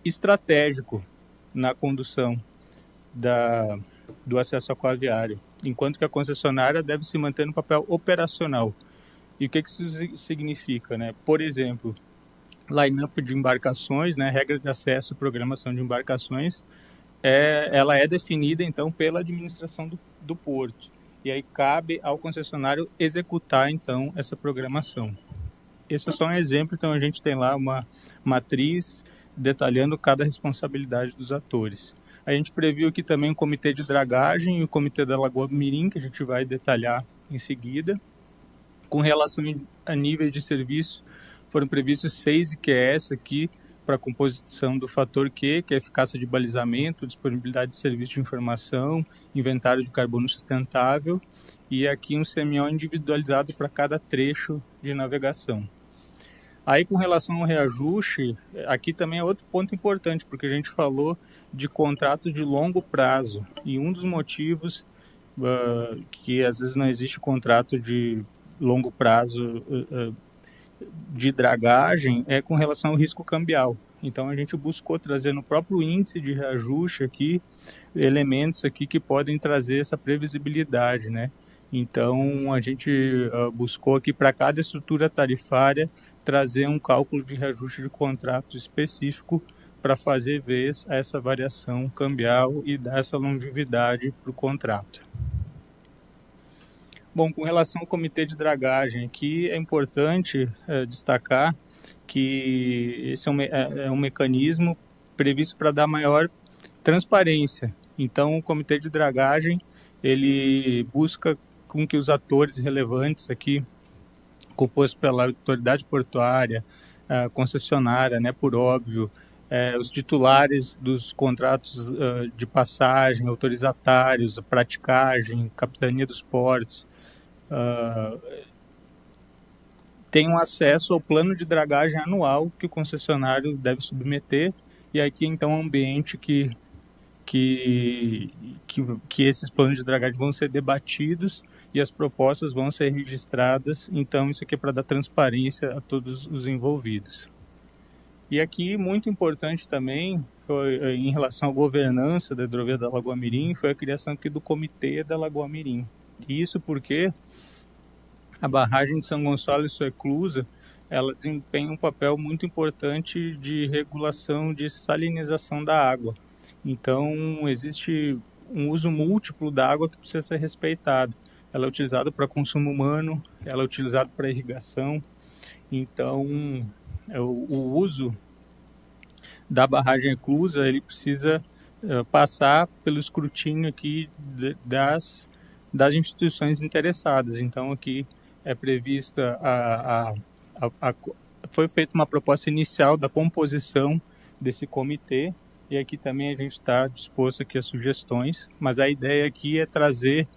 estratégico na condução do acesso aquaviário, enquanto que a concessionária deve se manter no papel operacional. E o que isso significa, né? Por exemplo, line-up de embarcações, né? Regra de acesso e programação de embarcações, ela é definida, então, pela administração do porto. E aí cabe ao concessionário executar, então, essa programação. Esse é só um exemplo, então a gente tem lá uma matriz detalhando cada responsabilidade dos atores. A gente previu aqui também o comitê de dragagem e o comitê da Lagoa Mirim, que a gente vai detalhar em seguida. Com relação a níveis de serviço, foram previstos 6 IQS aqui para a composição do fator Q, que é eficácia de balizamento, disponibilidade de serviço de informação, inventário de carbono sustentável, e aqui um CMO individualizado para cada trecho de navegação. Aí, com relação ao reajuste, aqui também é outro ponto importante, porque a gente falou de contratos de longo prazo, e um dos motivos que às vezes não existe contrato de longo prazo de dragagem é com relação ao risco cambial. Então, a gente buscou trazer no próprio índice de reajuste aqui elementos aqui que podem trazer essa previsibilidade, né? Então, a gente buscou aqui para cada estrutura tarifária trazer um cálculo de reajuste de contrato específico para fazer vez a essa variação cambial e dar essa longevidade para o contrato. Bom, com relação ao comitê de dragagem, aqui é importante destacar que esse é um mecanismo previsto para dar maior transparência. Então, o comitê de dragagem, ele busca com que os atores relevantes aqui, composto pela autoridade portuária, concessionária, né, por óbvio, os titulares dos contratos de passagem, autorizatários, praticagem, capitania dos portos, tenham acesso ao plano de dragagem anual que o concessionário deve submeter, e aqui então é um ambiente que esses planos de dragagem vão ser debatidos e as propostas vão ser registradas. Então, isso aqui é para dar transparência a todos os envolvidos. E aqui, muito importante também, em relação à governança da hidrovia da Lagoa Mirim, foi a criação aqui do Comitê da Lagoa Mirim. E isso porque a barragem de São Gonçalo e sua eclusa, ela desempenha um papel muito importante de regulação de salinização da água. Então, existe um uso múltiplo da água que precisa ser respeitado. Ela é utilizada para consumo humano, ela é utilizada para irrigação. Então, o uso da barragem eclusa, ele precisa passar pelo escrutínio aqui das instituições interessadas. Então, aqui é prevista foi feita uma proposta inicial da composição desse comitê, e aqui também a gente está disposto aqui a sugestões, mas a ideia aqui é trazer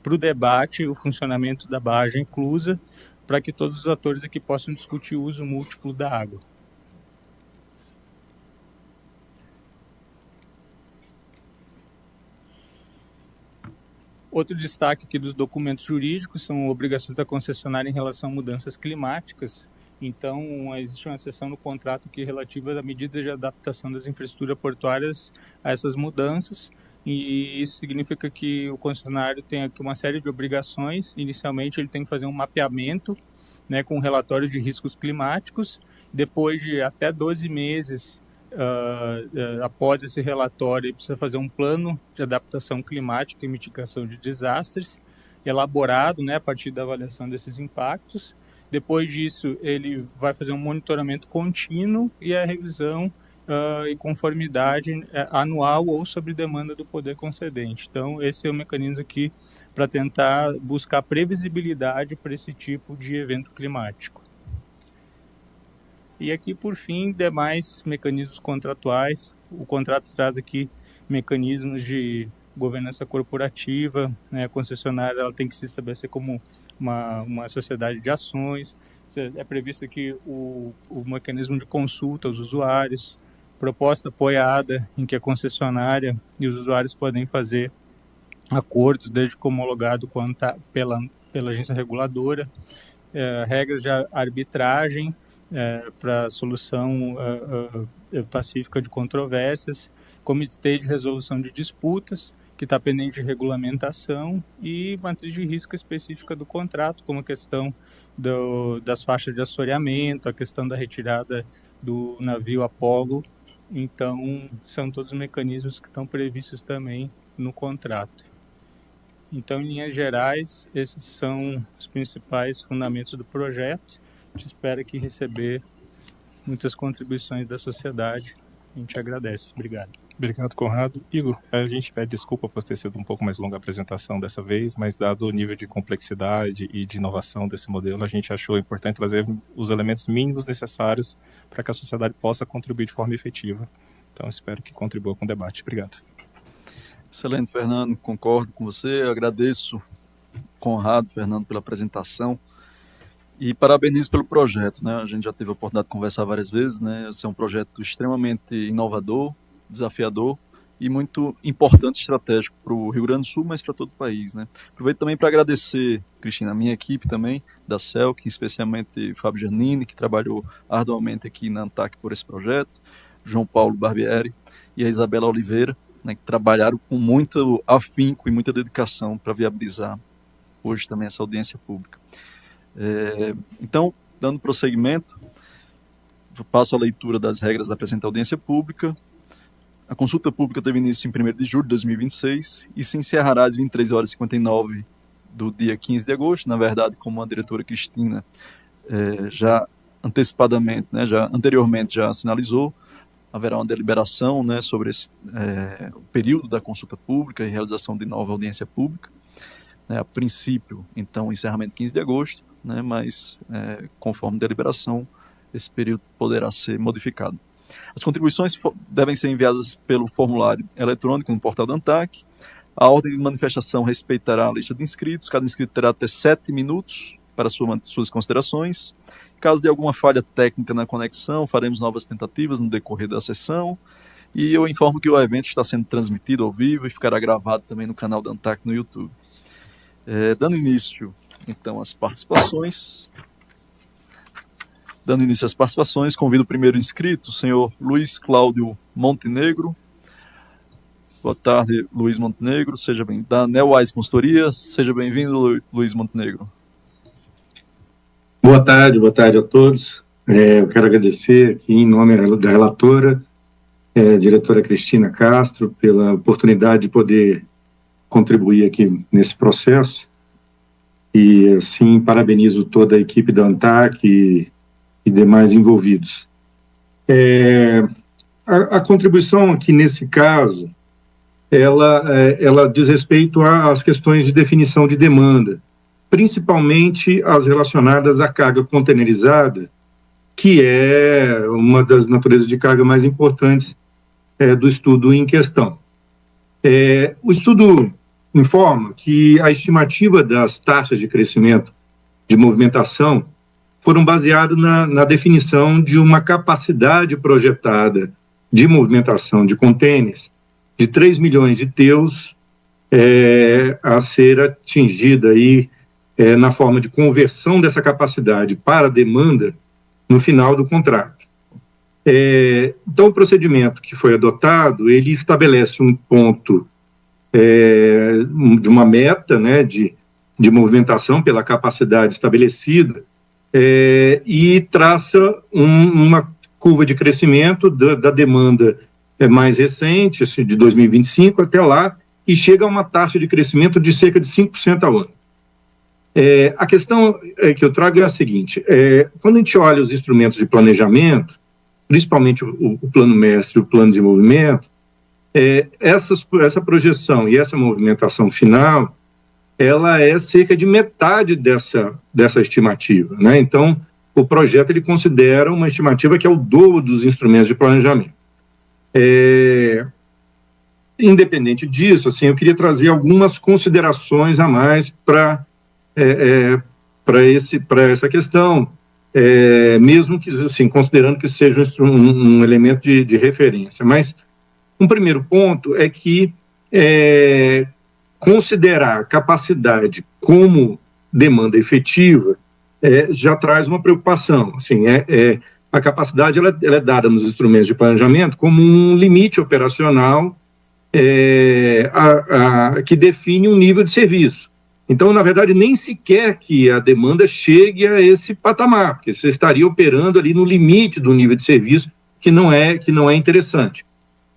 para o debate o funcionamento da barragem eclusa, para que todos os atores aqui possam discutir o uso múltiplo da água. Outro destaque aqui dos documentos jurídicos são obrigações da concessionária em relação a mudanças climáticas. Então, existe uma seção no contrato aqui relativa a medidas de adaptação das infraestruturas portuárias a essas mudanças, e isso significa que o concessionário tem aqui uma série de obrigações. Inicialmente, ele tem que fazer um mapeamento, né, com um relatório de riscos climáticos. Depois de até 12 meses após esse relatório, ele precisa fazer um plano de adaptação climática e mitigação de desastres, elaborado, né, a partir da avaliação desses impactos. Depois disso, ele vai fazer um monitoramento contínuo e a revisão e conformidade anual ou sob demanda do poder concedente. Então, esse é o mecanismo aqui para tentar buscar previsibilidade para esse tipo de evento climático. E aqui, por fim, demais mecanismos contratuais. O contrato traz aqui mecanismos de governança corporativa, né? A concessionária ela tem que se estabelecer como uma sociedade de ações. É previsto aqui o mecanismo de consulta aos usuários, proposta apoiada em que a concessionária e os usuários podem fazer acordos, desde que homologado quanto pela agência reguladora, regras de arbitragem para solução pacífica de controvérsias, comitê de resolução de disputas, que está pendente de regulamentação, e matriz de risco específica do contrato, como a questão das faixas de assoreamento, a questão da retirada do navio Apollo. Então, são todos os mecanismos que estão previstos também no contrato. Então, em linhas gerais, esses são os principais fundamentos do projeto. A gente espera aqui receber muitas contribuições da sociedade. A gente agradece. Obrigado. Obrigado, Conrado. Igor, a gente pede desculpa por ter sido um pouco mais longa a apresentação dessa vez, mas dado o nível de complexidade e de inovação desse modelo, a gente achou importante trazer os elementos mínimos necessários para que a sociedade possa contribuir de forma efetiva. Então, espero que contribua com o debate. Obrigado. Excelente, Fernando. Concordo com você. Eu agradeço, Conrado, Fernando, pela apresentação. E parabenizo pelo projeto, né? A gente já teve a oportunidade de conversar várias vezes, né? Esse é um projeto extremamente inovador, desafiador e muito importante, estratégico para o Rio Grande do Sul, mas para todo o país, né? Aproveito também para agradecer, Cristina, a minha equipe também, da CELC, especialmente Fábio Giannini, que trabalhou arduamente aqui na ANTAC por esse projeto, João Paulo Barbieri e a Isabela Oliveira, né, que trabalharam com muito afinco e muita dedicação para viabilizar hoje também essa audiência pública. Então, dando prosseguimento, passo a leitura das regras da presente audiência pública. A consulta pública teve início em 1º de julho de 2026 e se encerrará às 23h59 do dia 15 de agosto. Na verdade, como a diretora Cristina já antecipadamente, né, anteriormente já sinalizou, haverá uma deliberação, né, sobre o período da consulta pública e realização de nova audiência pública. A princípio, então, encerramento 15 de agosto, né, mas conforme deliberação, esse período poderá ser modificado. As contribuições devem ser enviadas pelo formulário eletrônico no portal da ANTAC. A ordem de manifestação respeitará a lista de inscritos. Cada inscrito terá até 7 minutos para suas considerações. Caso de alguma falha técnica na conexão, faremos novas tentativas no decorrer da sessão. E eu informo que o evento está sendo transmitido ao vivo e ficará gravado também no canal da ANTAC no YouTube. Dando início, então, às participações. Convido o primeiro inscrito, o senhor Luiz Cláudio Montenegro. Boa tarde, Luiz Montenegro. Seja bem-vindo. Da Neowise Consultoria. Seja bem-vindo, Luiz Montenegro. Boa tarde a todos. Eu quero agradecer aqui em nome da relatora, diretora Cristina Castro, pela oportunidade de poder contribuir aqui nesse processo. E, assim, parabenizo toda a equipe da ANTAC e demais envolvidos. A contribuição aqui nesse caso, ela diz respeito às questões de definição de demanda, principalmente as relacionadas à carga containerizada, que é uma das naturezas de carga mais importantes do estudo em questão. O estudo informa que a estimativa das taxas de crescimento de movimentação foram baseadas na definição de uma capacidade projetada de movimentação de contêineres de 3 milhões de TEUs a ser atingida aí, na forma de conversão dessa capacidade para demanda no final do contrato. Então, o procedimento que foi adotado, ele estabelece um ponto de uma meta, né, de movimentação pela capacidade estabelecida, e traça uma curva de crescimento da demanda mais recente, assim, de 2025 até lá, e chega a uma taxa de crescimento de cerca de 5% ao ano. A questão que eu trago é a seguinte: quando a gente olha os instrumentos de planejamento, principalmente o Plano Mestre e o Plano de Desenvolvimento, essa projeção e essa movimentação final, ela é cerca de metade dessa estimativa, né? Então, o projeto ele considera uma estimativa que é o dobro dos instrumentos de planejamento. Independente disso, assim, eu queria trazer algumas considerações a mais para essa questão, mesmo que, assim, considerando que seja um elemento de referência. Mas um primeiro ponto é que considerar capacidade como demanda efetiva já traz uma preocupação. Assim, a capacidade ela é dada nos instrumentos de planejamento como um limite operacional que define um nível de serviço. Então, na verdade, nem sequer que a demanda chegue a esse patamar, porque você estaria operando ali no limite do nível de serviço, que não é interessante.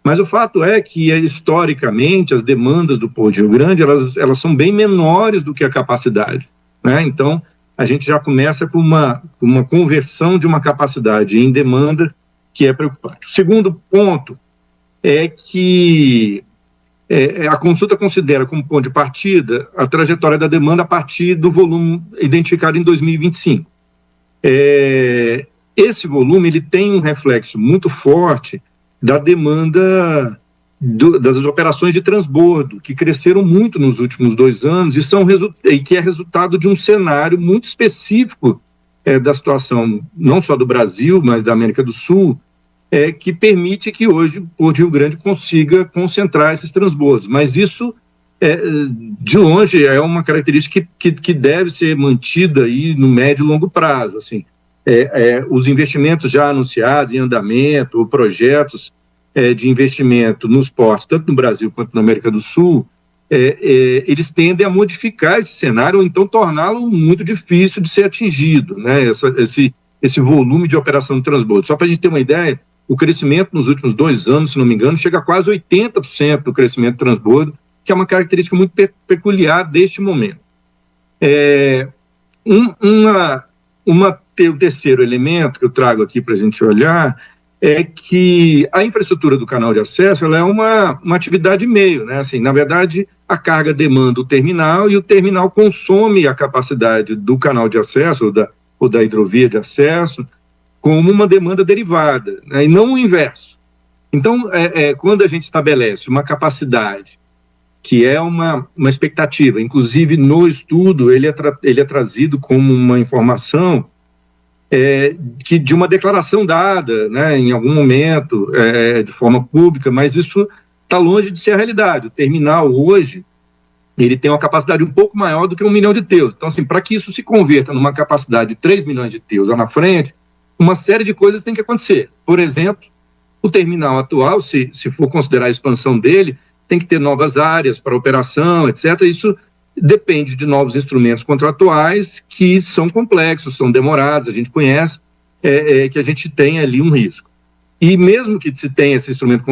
Mas o fato é que, historicamente, as demandas do Porto de Rio Grande, elas são bem menores do que a capacidade, né? Então, a gente já começa com uma conversão de uma capacidade em demanda que é preocupante. O segundo ponto é que a consulta considera como ponto de partida a trajetória da demanda a partir do volume identificado em 2025. Esse volume ele tem um reflexo muito forte da demanda das operações de transbordo, que cresceram muito nos últimos 2 anos e que é resultado de um cenário muito específico da situação, não só do Brasil, mas da América do Sul, que permite que hoje o Porto de Rio Grande consiga concentrar esses transbordos. Mas isso, de longe, é uma característica que deve ser mantida aí no médio e longo prazo. Assim, os investimentos já anunciados em andamento, ou projetos de investimento nos portos, tanto no Brasil quanto na América do Sul, eles tendem a modificar esse cenário ou então torná-lo muito difícil de ser atingido, né? Esse volume de operação de transbordo. Só para a gente ter uma ideia, o crescimento nos últimos 2 anos, se não me engano, chega a quase 80% do crescimento de transbordo, que é uma característica muito peculiar deste momento. O terceiro elemento que eu trago aqui para a gente olhar é que a infraestrutura do canal de acesso ela é uma atividade meio, né? Assim, na verdade, a carga demanda o terminal e o terminal consome a capacidade do canal de acesso ou da hidrovia de acesso como uma demanda derivada, né? E não o inverso. Então, quando a gente estabelece uma capacidade que é uma expectativa, inclusive no estudo ele é trazido como uma informação de uma declaração dada, né, em algum momento, de forma pública, mas isso está longe de ser a realidade. O terminal hoje, ele tem uma capacidade um pouco maior do que 1 milhão de TEUs. Então, assim, para que isso se converta numa capacidade de 3 milhões de TEUs lá na frente, uma série de coisas tem que acontecer. Por exemplo, o terminal atual, se for considerar a expansão dele, tem que ter novas áreas para operação, etc. Isso depende de novos instrumentos contratuais que são complexos, são demorados, a gente conhece, que a gente tem ali um risco. E mesmo que se tenha esse instrumento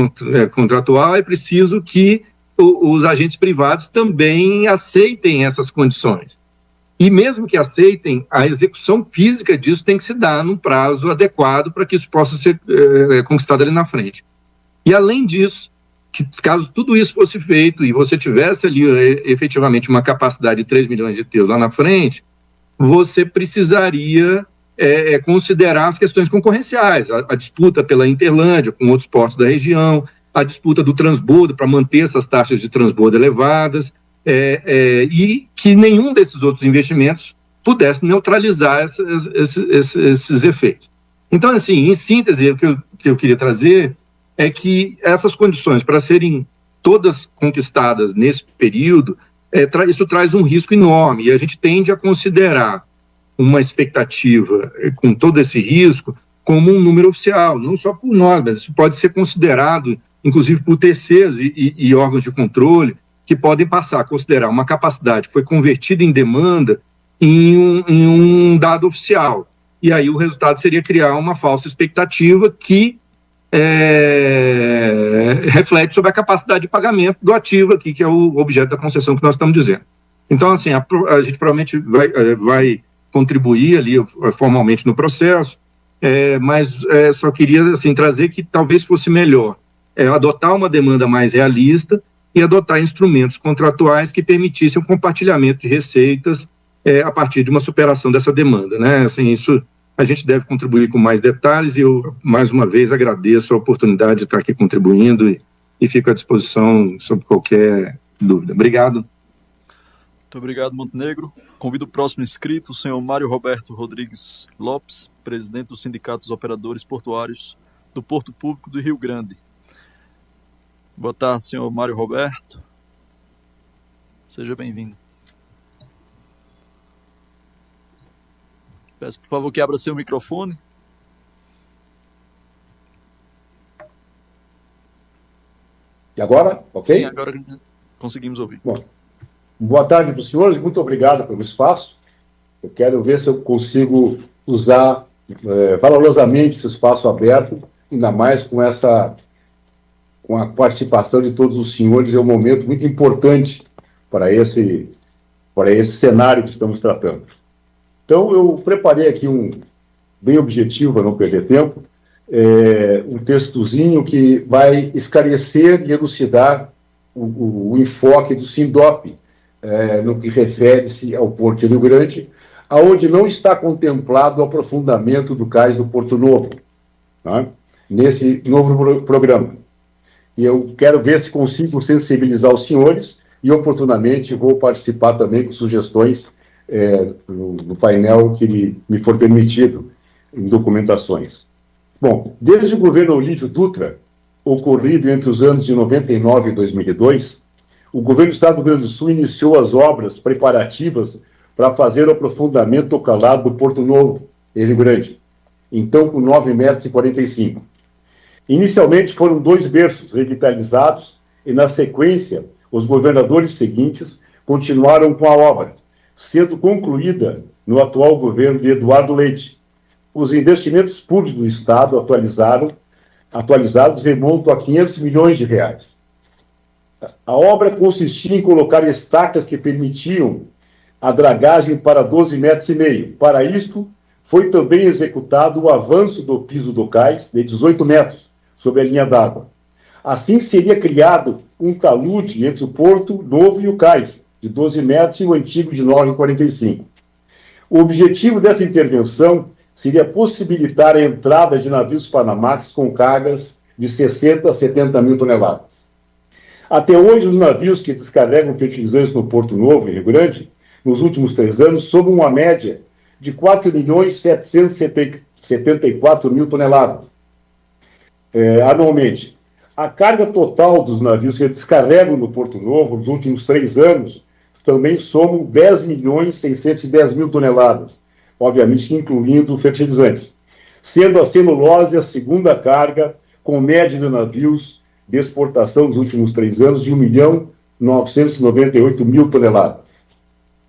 contratual, é preciso que os agentes privados também aceitem essas condições. E mesmo que aceitem, a execução física disso tem que se dar num prazo adequado para que isso possa ser conquistado ali na frente. E além disso, que caso tudo isso fosse feito e você tivesse ali efetivamente uma capacidade de 3 milhões de TEUs lá na frente, você precisaria considerar as questões concorrenciais, a disputa pela Interlândia com outros portos da região, a disputa do transbordo para manter essas taxas de transbordo elevadas, e que nenhum desses outros investimentos pudesse neutralizar esses efeitos. Então, assim, em síntese, o que eu queria trazer é que essas condições para serem todas conquistadas nesse período, isso traz um risco enorme, e a gente tende a considerar uma expectativa com todo esse risco como um número oficial, não só por nós, mas isso pode ser considerado, inclusive por terceiros e órgãos de controle, que podem passar a considerar uma capacidade que foi convertida em demanda em um dado oficial. E aí o resultado seria criar uma falsa expectativa que reflete sobre a capacidade de pagamento do ativo aqui, que é o objeto da concessão que nós estamos dizendo. Então, assim, a gente provavelmente vai contribuir ali formalmente no processo, mas só queria assim, trazer que talvez fosse melhor adotar uma demanda mais realista e adotar instrumentos contratuais que permitissem o compartilhamento de receitas a partir de uma superação dessa demanda, né? Assim, isso a gente deve contribuir com mais detalhes e eu, mais uma vez, agradeço a oportunidade de estar aqui contribuindo e fico à disposição sobre qualquer dúvida. Obrigado. Muito obrigado, Montenegro. Convido o próximo inscrito, o senhor Mário Roberto Rodrigues Lopes, presidente do Sindicato dos Operadores Portuários do Porto Público do Rio Grande. Boa tarde, senhor Mário Roberto. Seja bem-vindo. Peço, por favor, que abra seu microfone. E agora? Ok? Sim, agora conseguimos ouvir. Bom, boa tarde para os senhores, muito obrigado pelo espaço. Eu quero ver se eu consigo usar valorosamente esse espaço aberto, ainda mais com a participação de todos os senhores. É um momento muito importante para esse cenário que estamos tratando. Então, eu preparei aqui bem objetivo, para não perder tempo, um textozinho que vai esclarecer e elucidar o enfoque do SINDOP, no que refere-se ao Porto de Rio Grande, aonde não está contemplado o aprofundamento do cais do Porto Novo, tá? Nesse novo programa. E eu quero ver se consigo sensibilizar os senhores e, oportunamente, vou participar também com sugestões no painel que me for permitido, em documentações. Bom, desde o governo Olívio Dutra, ocorrido entre os anos de 99 e 2002, o governo do Estado do Rio Grande do Sul iniciou as obras preparativas para fazer o aprofundamento do calado do Porto Novo, em Rio Grande, então com 9,45 metros. Inicialmente foram 2 berços revitalizados e, na sequência, os governadores seguintes continuaram com a obra, sendo concluída no atual governo de Eduardo Leite. Os investimentos públicos do Estado atualizados remontam a 500 milhões de reais. A obra consistia em colocar estacas que permitiam a dragagem para 12,5 metros. Para isto, foi também executado o avanço do piso do cais de 18 metros sobre a linha d'água. Assim, seria criado um talude entre o Porto Novo e o cais, de 12 metros, e o antigo de 9,45. O objetivo dessa intervenção seria possibilitar a entrada de navios Panamax com cargas de 60 a 70 mil toneladas. Até hoje, os navios que descarregam fertilizantes no Porto Novo, em Rio Grande, nos últimos 3 anos, somam uma média de 4.774.000 toneladas anualmente. A carga total dos navios que descarregam no Porto Novo, nos últimos 3 anos, também somam 10.610.000 toneladas, obviamente incluindo fertilizantes, sendo a celulose a segunda carga, com média de navios de exportação nos últimos 3 anos de 1.998.000 toneladas.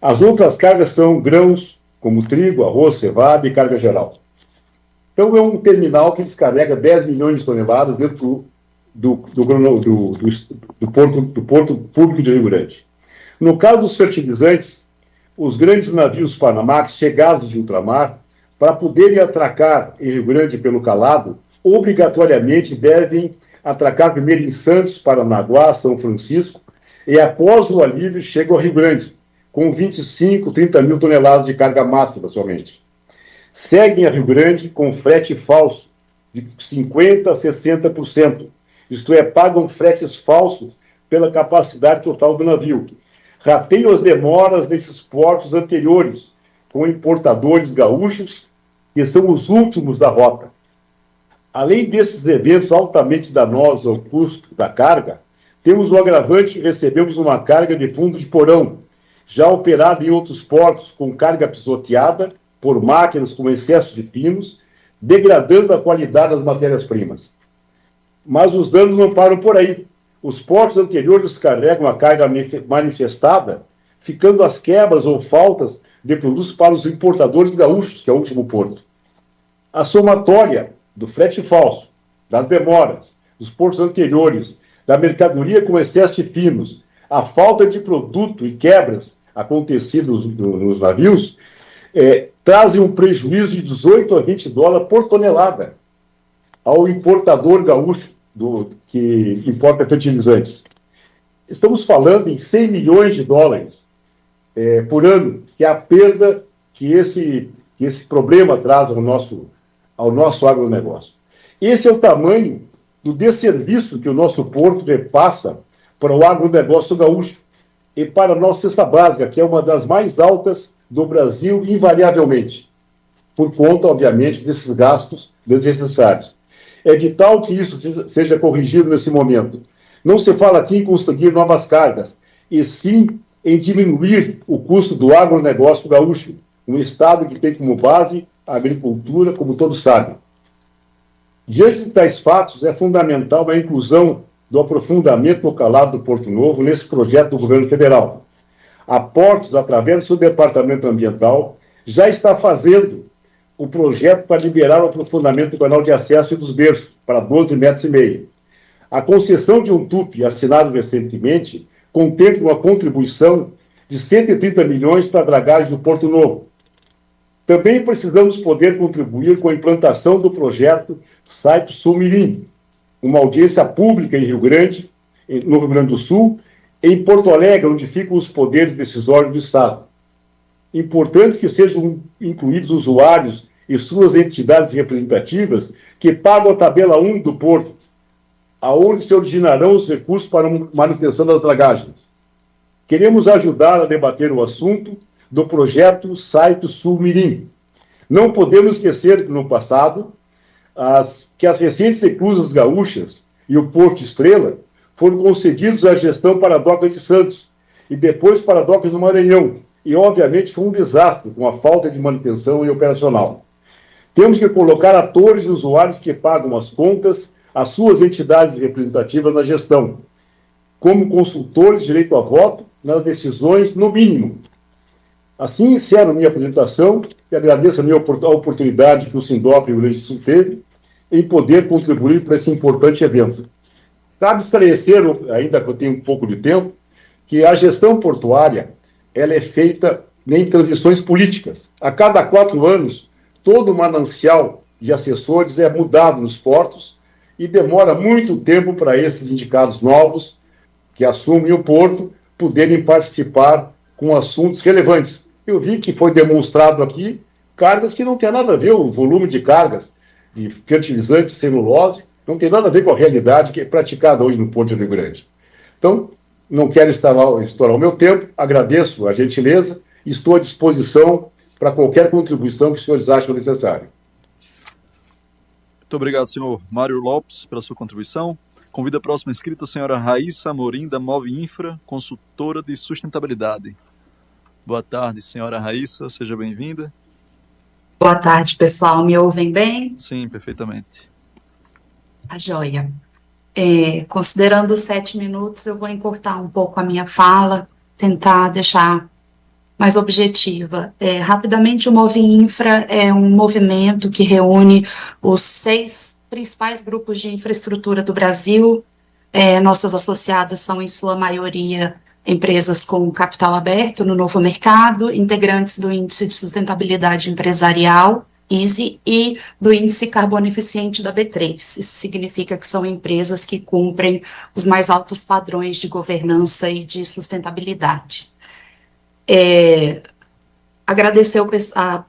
As outras cargas são grãos, como trigo, arroz, cevada e carga geral. Então, é um terminal que descarrega 10 milhões de toneladas dentro do Porto Público de Rio Grande. No caso dos fertilizantes, os grandes navios Panamax chegados de ultramar, para poderem atracar em Rio Grande pelo calado, obrigatoriamente devem atracar primeiro em Santos, Paranaguá, São Francisco, e após o alívio chegam ao Rio Grande, com 25, 30 mil toneladas de carga máxima somente. Seguem a Rio Grande com frete falso de 50% a 60%, isto é, pagam fretes falsos pela capacidade total do navio. Rateiam as demoras nesses portos anteriores, com importadores gaúchos, que são os últimos da rota. Além desses eventos altamente danosos ao custo da carga, Temos o agravante que recebemos uma carga de fundo de porão, já operada em outros portos com carga pisoteada por máquinas com excesso de pinos, degradando a qualidade das matérias-primas. Mas os danos não param por aí. Os portos anteriores carregam a carga manifestada, ficando as quebras ou faltas de produtos para os importadores gaúchos, que é o último porto. A somatória do frete falso, das demoras, dos portos anteriores, da mercadoria com excesso de pinos, a falta de produto e quebras acontecidas nos navios, trazem um prejuízo de 18 a 20 dólares por tonelada ao importador gaúcho que importa fertilizantes. Estamos falando em 100 milhões de dólares por ano, que é a perda que esse problema traz ao nosso agronegócio. Esse é o tamanho do desserviço que o nosso porto repassa para o agronegócio gaúcho e para a nossa cesta básica, que é uma das mais altas do Brasil, invariavelmente, por conta, obviamente, desses gastos desnecessários. É vital que isso seja corrigido nesse momento. Não se fala aqui em conseguir novas cargas, e sim em diminuir o custo do agronegócio gaúcho, um estado que tem como base a agricultura, como todos sabem. Diante de tais fatos, é fundamental a inclusão do aprofundamento no calado do Porto Novo nesse projeto do governo federal. A Portos, através do seu departamento ambiental, já está fazendo o projeto para liberar o aprofundamento do canal de acesso e dos berços para 12,5 metros. A concessão de um TUP assinado recentemente contempla uma contribuição de 130 milhões para a dragagem do Porto Novo. Também precisamos poder contribuir com a implantação do projeto Site Sul-Mirim, uma audiência pública em no Rio Grande do Sul, e em Porto Alegre, onde ficam os poderes decisórios do Estado. Importante que sejam incluídos usuários e suas entidades representativas que pagam a tabela 1 do Porto, aonde se originarão os recursos para a manutenção das dragagens. Queremos ajudar a debater o assunto do projeto Site Sul-Mirim. Não podemos esquecer que, no passado, que as recentes reclusas gaúchas e o Porto Estrela foram concedidos à gestão para a Doca de Santos e depois para a Doca do Maranhão. E, obviamente, foi um desastre com a falta de manutenção e operacional. Temos que colocar atores e usuários que pagam as contas, as suas entidades representativas na gestão, como consultores de direito a voto nas decisões, no mínimo. Assim, encerro minha apresentação e agradeço a oportunidade que o Sindop e o Rio Grande do Sul teve em poder contribuir para esse importante evento. Cabe esclarecer, ainda que eu tenha um pouco de tempo, que a gestão portuária ela é feita em transições políticas. A cada 4 anos, todo o manancial de assessores é mudado nos portos e demora muito tempo para esses indicados novos que assumem o porto poderem participar com assuntos relevantes. Eu vi que foi demonstrado aqui cargas que não tem nada a ver, o volume de cargas de fertilizantes, celulose, não tem nada a ver com a realidade que é praticada hoje no Porto de Rio Grande. Então, não quero estourar o meu tempo, agradeço a gentileza e estou à disposição para qualquer contribuição que os senhores acham necessária. Muito obrigado, senhor Mário Lopes, pela sua contribuição. Convido a próxima inscrita, a senhora Raíssa Amorim, da Move Infra, consultora de sustentabilidade. Boa tarde, senhora Raíssa, seja bem-vinda. Boa tarde, pessoal. Me ouvem bem? Sim, perfeitamente. A joia. Considerando os 7 minutos, eu vou encurtar um pouco a minha fala, tentar deixar mais objetiva. Rapidamente, o Move Infra é um movimento que reúne os 6 principais grupos de infraestrutura do Brasil. Nossas associadas são, em sua maioria, empresas com capital aberto no novo mercado, integrantes do Índice de Sustentabilidade Empresarial, ISE, e do Índice Carbono Eficiente da B3. Isso significa que são empresas que cumprem os mais altos padrões de governança e de sustentabilidade. Agradecer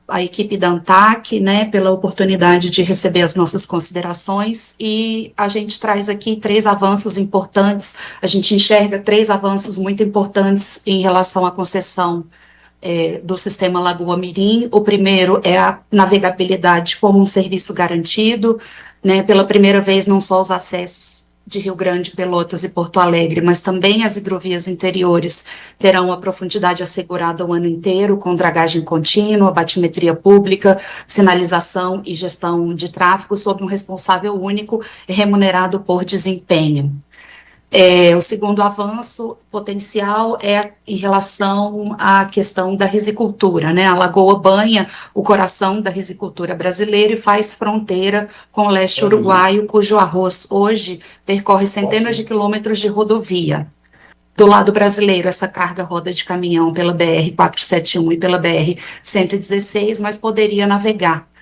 a equipe da ANTAC, né, pela oportunidade de receber as nossas considerações, e a gente traz aqui 3 avanços importantes. A gente enxerga 3 avanços muito importantes em relação à concessão do sistema Lagoa Mirim. O primeiro é a navegabilidade como um serviço garantido, né, pela primeira vez não só os acessos de Rio Grande, Pelotas e Porto Alegre, mas também as hidrovias interiores terão a profundidade assegurada o ano inteiro, com dragagem contínua, batimetria pública, sinalização e gestão de tráfego sob um responsável único e remunerado por desempenho. O segundo avanço potencial é em relação à questão da risicultura, né? A Lagoa banha o coração da risicultura brasileira e faz fronteira com o leste uruguaio, cujo arroz hoje percorre centenas de quilômetros de rodovia. Do lado brasileiro, essa carga roda de caminhão pela BR-471 e pela BR-116, mas poderia navegar.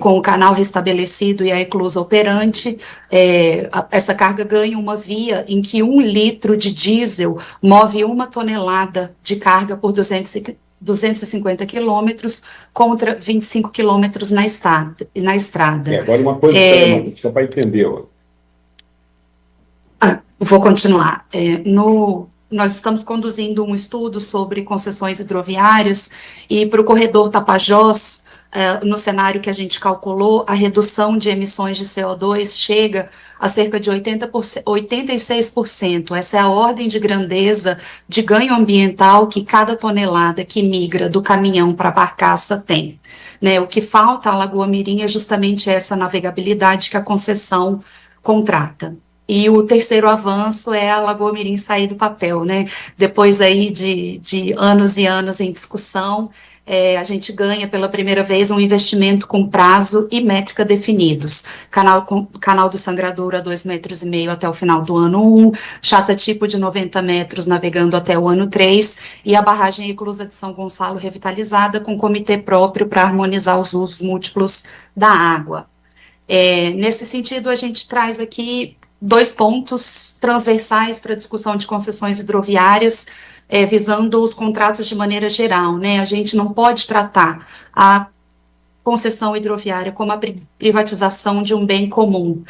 Com o canal restabelecido e a eclusa operante, essa carga ganha uma via em que 1 litro de diesel move 1 tonelada de carga por 250 quilômetros contra 25 quilômetros na estrada. Agora uma coisa só para entender. Vou continuar. Nós estamos conduzindo um estudo sobre concessões hidroviárias e para o corredor Tapajós, no cenário que a gente calculou, a redução de emissões de CO2 chega a cerca de 86%. Essa é a ordem de grandeza de ganho ambiental que cada tonelada que migra do caminhão para a barcaça tem. Né? O que falta à Lagoa Mirim é justamente essa navegabilidade que a concessão contrata. E o terceiro avanço é a Lagoa Mirim sair do papel, né? Depois aí de anos e anos em discussão, a gente ganha pela primeira vez um investimento com prazo e métrica definidos. Canal do Sangradouro a 2,5 metros até o final do ano 1, chata tipo de 90 metros navegando até o ano 3, e a barragem eclusa de São Gonçalo revitalizada com comitê próprio para harmonizar os usos múltiplos da água. Nesse sentido, a gente traz aqui 2 pontos transversais para a discussão de concessões hidroviárias, visando os contratos de maneira geral, né? A gente não pode tratar a concessão hidroviária como a privatização de um bem comum.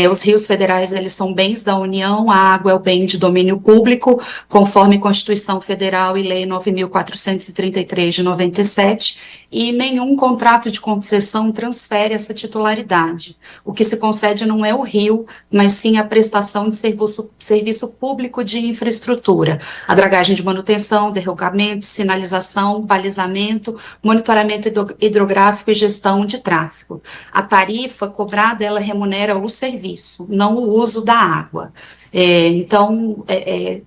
Os rios federais, eles são bens da União, a água é o bem de domínio público, conforme Constituição Federal e Lei 9.433 de 97, e nenhum contrato de concessão transfere essa titularidade. O que se concede não é o rio, mas sim a prestação de serviço público de infraestrutura, a dragagem de manutenção, derrogamento, sinalização, balizamento, monitoramento hidrográfico e gestão de tráfego. A tarifa cobrada, ela remunera o serviço, não o uso da água. Então,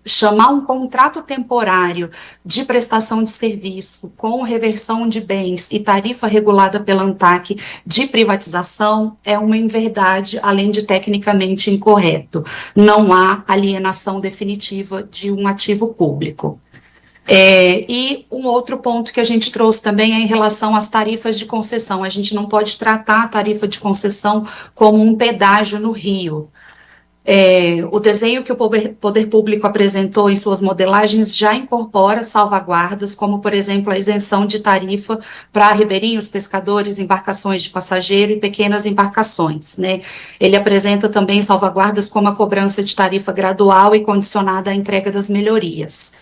chamar um contrato temporário de prestação de serviço com reversão de bens e tarifa regulada pela ANTAQ de privatização é uma inverdade, além de tecnicamente incorreto. Não há alienação definitiva de um ativo público. E um outro ponto que a gente trouxe também é em relação às tarifas de concessão. A gente não pode tratar a tarifa de concessão como um pedágio no rio. O desenho que o poder público apresentou em suas modelagens já incorpora salvaguardas, como, por exemplo, a isenção de tarifa para ribeirinhos, pescadores, embarcações de passageiro e pequenas embarcações, né? Ele apresenta também salvaguardas como a cobrança de tarifa gradual e condicionada à entrega das melhorias.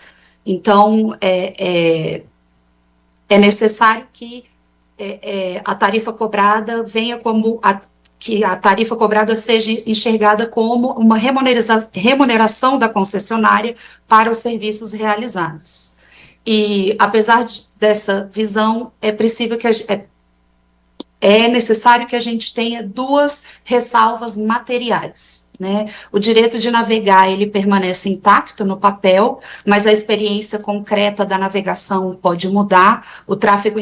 Então, é necessário que a tarifa cobrada venha como que a tarifa cobrada seja enxergada como uma remuneração da concessionária para os serviços realizados. E, apesar dessa visão, é necessário que a gente tenha 2 ressalvas materiais, né? O direito de navegar, ele permanece intacto no papel, mas a experiência concreta da navegação pode mudar, o tráfego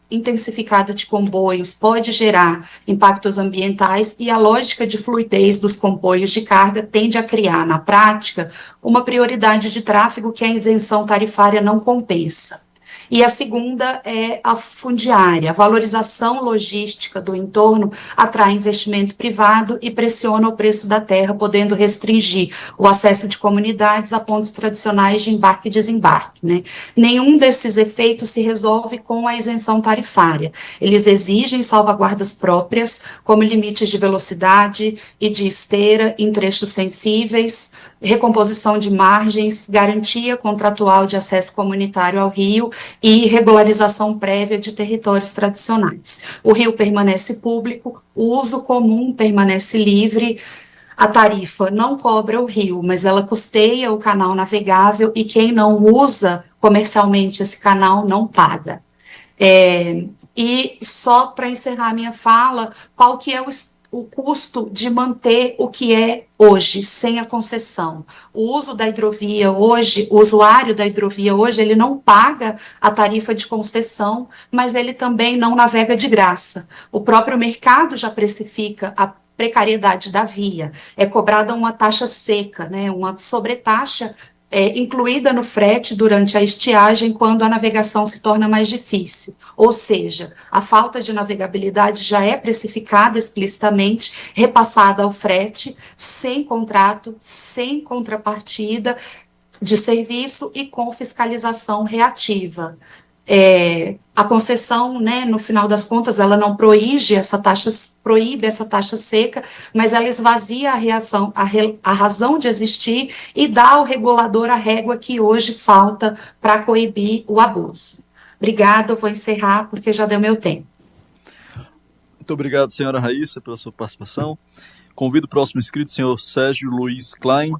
intensificado de comboios pode gerar impactos ambientais e a lógica de fluidez dos comboios de carga tende a criar, na prática, uma prioridade de tráfego que a isenção tarifária não compensa. E a segunda é a fundiária. A valorização logística do entorno atrai investimento privado e pressiona o preço da terra, podendo restringir o acesso de comunidades a pontos tradicionais de embarque e desembarque, né? Nenhum desses efeitos se resolve com a isenção tarifária. Eles exigem salvaguardas próprias, como limites de velocidade e de esteira em trechos sensíveis, recomposição de margens, garantia contratual de acesso comunitário ao rio e regularização prévia de territórios tradicionais. O rio permanece público, o uso comum permanece livre, a tarifa não cobra o rio, mas ela custeia o canal navegável e quem não usa comercialmente esse canal não paga. E só para encerrar minha fala, qual que é o custo de manter o que é hoje, sem a concessão? O uso da hidrovia hoje, o usuário da hidrovia hoje, ele não paga a tarifa de concessão, mas ele também não navega de graça. O próprio mercado já precifica a precariedade da via, é cobrada uma taxa seca, né, uma sobretaxa incluída no frete durante a estiagem, quando a navegação se torna mais difícil. Ou seja, a falta de navegabilidade já é precificada explicitamente, repassada ao frete, sem contrato, sem contrapartida de serviço e com fiscalização reativa. A concessão, né, no final das contas, ela não proíbe essa taxa seca, mas ela esvazia a razão de existir e dá ao regulador a régua que hoje falta para coibir o abuso. Obrigada, eu vou encerrar porque já deu meu tempo. Muito obrigado, senhora Raíssa, pela sua participação. Convido o próximo inscrito, senhor Sérgio Luiz Klein,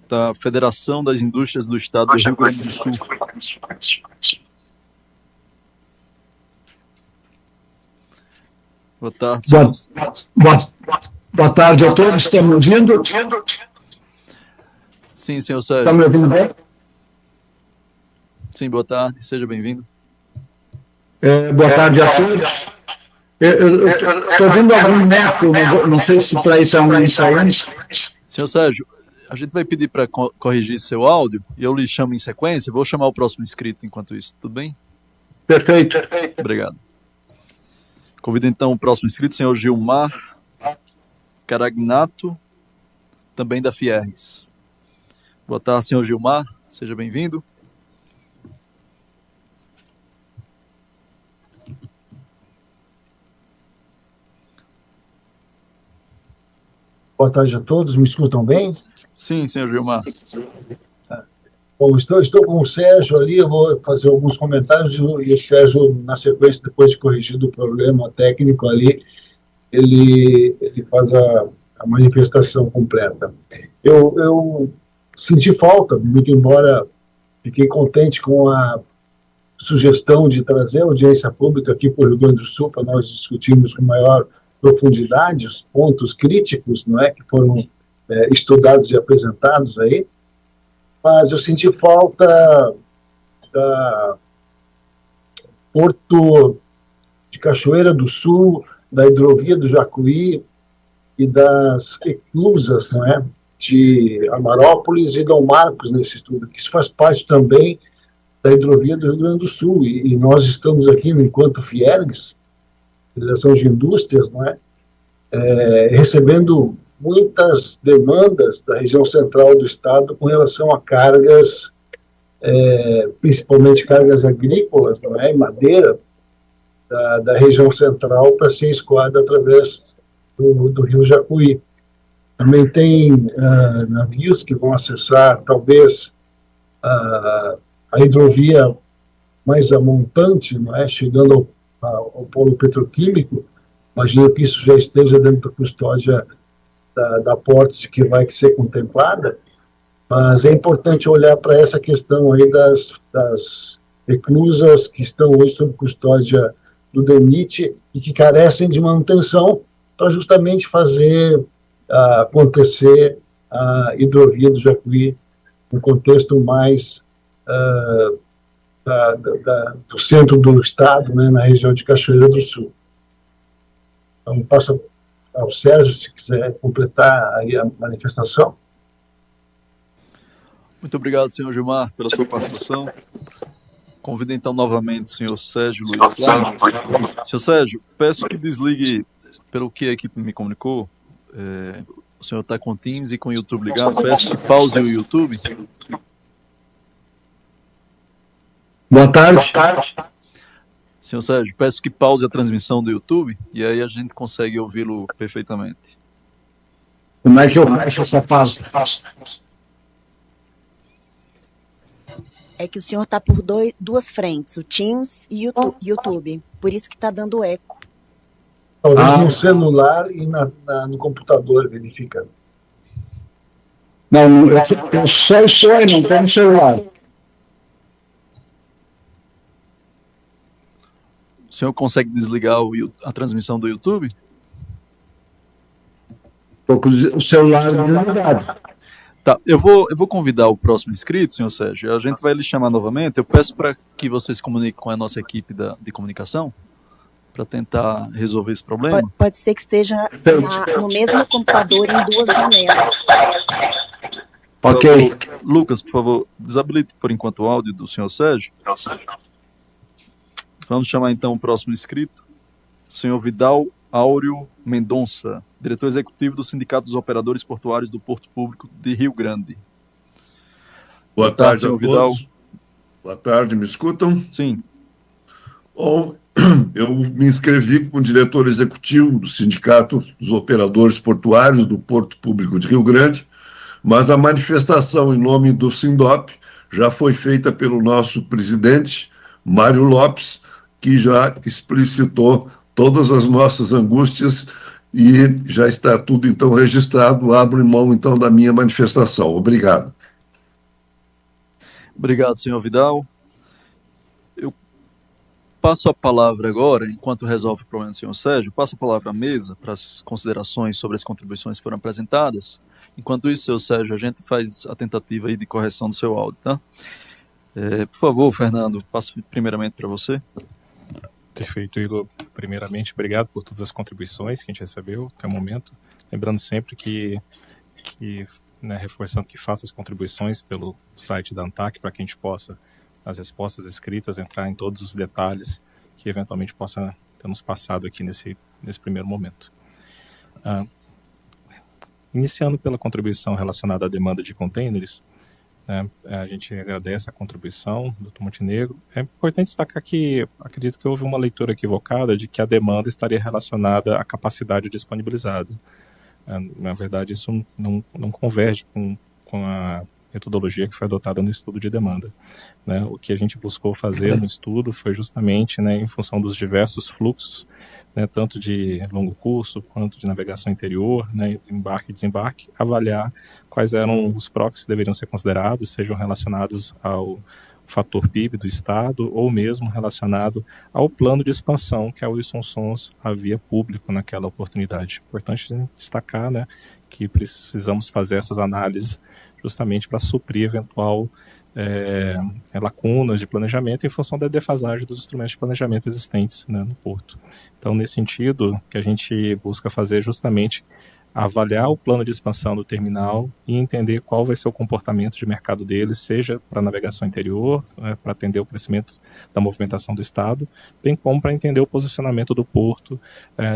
da Federação das Indústrias do Estado do Rio Grande do Sul. Boa tarde. Boa tarde a todos. Estão me ouvindo? Sim, senhor Sérgio. Estão me ouvindo bem? Sim, boa tarde. Seja bem-vindo. Boa tarde a todos. Eu estou ouvindo algum eco, não sei se para isso é um ensaiante. Senhor Sérgio, a gente vai pedir para corrigir seu áudio e eu lhe chamo em sequência. Vou chamar o próximo inscrito enquanto isso. Tudo bem? Perfeito. Obrigado. Convido então o próximo inscrito, senhor Gilmar Caragnato, também da Fierres. Boa tarde, senhor Gilmar. Seja bem-vindo. Boa tarde a todos. Me escutam bem? Sim, senhor Gilmar. Bom, estou com o Sérgio ali, eu vou fazer alguns comentários e o Sérgio, na sequência, depois de corrigido o problema técnico ali, ele faz a manifestação completa. Eu senti falta, muito embora fiquei contente com a sugestão de trazer a audiência pública aqui para o Rio Grande do Sul, para nós discutirmos com maior profundidade os pontos críticos, não é, que foram estudados e apresentados aí. Mas eu senti falta da Porto de Cachoeira do Sul, da hidrovia do Jacuí e das eclusas, não é, de Amarópolis e Dom Marcos nesse estudo, que isso faz parte também da hidrovia do Rio Grande do Sul, e nós estamos aqui, enquanto Fiergs, Federação de Indústrias, não é, recebendo muitas demandas da região central do estado com relação a cargas, principalmente cargas agrícolas, não é, e madeira, da região central para ser escoada através do rio Jacuí. Também tem navios que vão acessar, talvez, a hidrovia mais a montante, não é, chegando ao polo petroquímico. Imagino que isso já esteja dentro da custódia da Portes, que vai ser contemplada, mas é importante olhar para essa questão aí das eclusas que estão hoje sob custódia do DENIT e que carecem de manutenção para justamente fazer acontecer a hidrovia do Jacuí no contexto mais do centro do estado, né, na região de Cachoeira do Sul. Então, passo ao Sérgio, se quiser completar aí a manifestação. Muito obrigado, senhor Gilmar, pela sua participação. Convido então novamente o senhor Sérgio Luiz Klein. Senhor Sérgio, peço que desligue, pelo que a equipe me comunicou, o senhor está com o Teams e com o YouTube ligado, peço que pause o YouTube. Boa tarde. Senhor Sérgio, peço que pause a transmissão do YouTube e aí a gente consegue ouvi-lo perfeitamente. Como é que eu faço essa pausa? É que o senhor está por duas frentes, o Teams e o YouTube. Por isso que está dando eco. Talvez no celular e no computador, verificando. Não, eu só estou aí, não estou no celular. O senhor consegue desligar a transmissão do YouTube? Estou com o celular desligado. Tá, eu vou convidar o próximo inscrito, senhor Sérgio. A gente vai lhe chamar novamente. Eu peço para que você se comunique com a nossa equipe de comunicação para tentar resolver esse problema. Pode ser que esteja no mesmo computador em duas janelas. Ok. Lucas, por favor, desabilite por enquanto o áudio do senhor Sérgio. Vamos chamar então o próximo inscrito, o senhor Vidal Áureo Mendonça, diretor executivo do Sindicato dos Operadores Portuários do Porto Público de Rio Grande. Boa tarde a senhor Vidal. todos. Boa tarde, me escutam? Sim. Bom, eu me inscrevi como diretor executivo do Sindicato dos Operadores Portuários do Porto Público de Rio Grande, mas a manifestação em nome do Sindop já foi feita pelo nosso presidente, Mário Lopes, que já explicitou todas as nossas angústias e já está tudo, então, registrado. Abro mão, então, da minha manifestação. Obrigado. Obrigado, senhor Vidal. Eu passo a palavra agora, enquanto resolve o problema do senhor Sérgio, passo a palavra à mesa para as considerações sobre as contribuições que foram apresentadas. Enquanto isso, senhor Sérgio, a gente faz a tentativa aí de correção do seu áudio, tá? Por favor, Fernando, passo primeiramente para você. Perfeito, Igor. Primeiramente, obrigado por todas as contribuições que a gente recebeu até o momento. Lembrando sempre que reforçando que faça as contribuições pelo site da ANTAC para que a gente possa, nas respostas escritas, entrar em todos os detalhes que eventualmente possa ter nos passado aqui nesse primeiro momento. Iniciando pela contribuição relacionada à demanda de contêineres, a gente agradece a contribuição do Dr. Montenegro. É importante destacar que acredito que houve uma leitura equivocada de que a demanda estaria relacionada à capacidade disponibilizada. Na verdade, isso não converge com a metodologia que foi adotada no estudo de demanda. O que a gente buscou fazer no estudo foi justamente, em função dos diversos fluxos, tanto de longo curso quanto de navegação interior, embarque e desembarque, avaliar quais eram os PROCs que deveriam ser considerados, sejam relacionados ao fator PIB do Estado ou mesmo relacionado ao plano de expansão que a Wilson Sons havia público naquela oportunidade. Importante destacar que precisamos fazer essas análises justamente para suprir eventual lacunas de planejamento em função da defasagem dos instrumentos de planejamento existentes no Porto. Então, nesse sentido, que a gente busca fazer justamente avaliar o plano de expansão do terminal e entender qual vai ser o comportamento de mercado dele, seja para navegação interior, para atender o crescimento da movimentação do Estado, bem como para entender o posicionamento do porto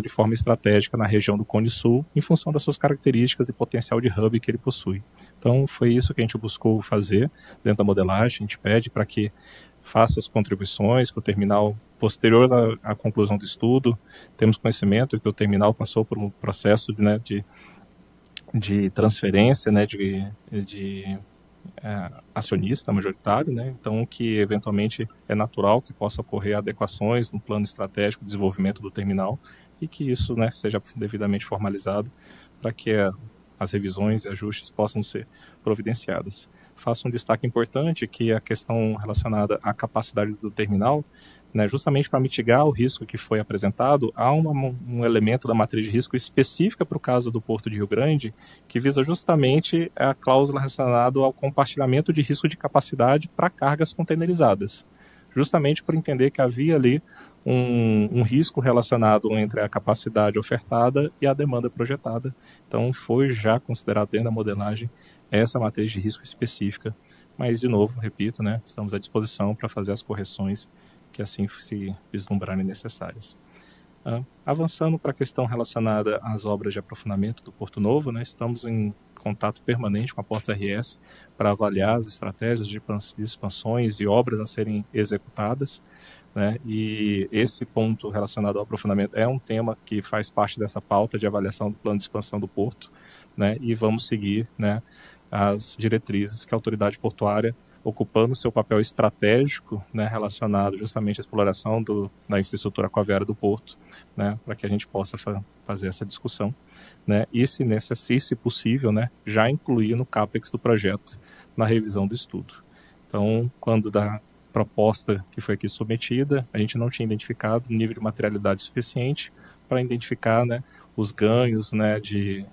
de forma estratégica na região do Cone Sul, em função das suas características e potencial de hub que ele possui. Então, foi isso que a gente buscou fazer dentro da modelagem. A gente pede para que faça as contribuições, que o terminal, posterior à conclusão do estudo, temos conhecimento que o terminal passou por um processo de transferência, de acionista majoritário, então que eventualmente é natural que possa ocorrer adequações no plano estratégico de desenvolvimento do terminal e que isso seja devidamente formalizado para que as revisões e ajustes possam ser providenciadas. Faço um destaque importante que a questão relacionada à capacidade do terminal, justamente para mitigar o risco que foi apresentado, há um elemento da matriz de risco específica para o caso do Porto de Rio Grande, que visa justamente a cláusula relacionada ao compartilhamento de risco de capacidade para cargas containerizadas, justamente por entender que havia ali um risco relacionado entre a capacidade ofertada e a demanda projetada. Então, foi já considerado dentro da modelagem essa matriz de risco específica, mas, de novo, repito, estamos à disposição para fazer as correções que assim se vislumbrarem necessárias. Avançando para a questão relacionada às obras de aprofundamento do Porto Novo, estamos em contato permanente com a Portos RS para avaliar as estratégias de expansões e obras a serem executadas, e esse ponto relacionado ao aprofundamento é um tema que faz parte dessa pauta de avaliação do plano de expansão do Porto, e vamos seguir as diretrizes que a autoridade portuária, ocupando seu papel estratégico relacionado justamente à exploração da infraestrutura aquaviária do Porto, para que a gente possa fazer essa discussão. né, e se possível, né, já incluir no CAPEX do projeto na revisão do estudo. Então, quando da proposta que foi aqui submetida, a gente não tinha identificado nível de materialidade suficiente para identificar, né, os ganhos, né, de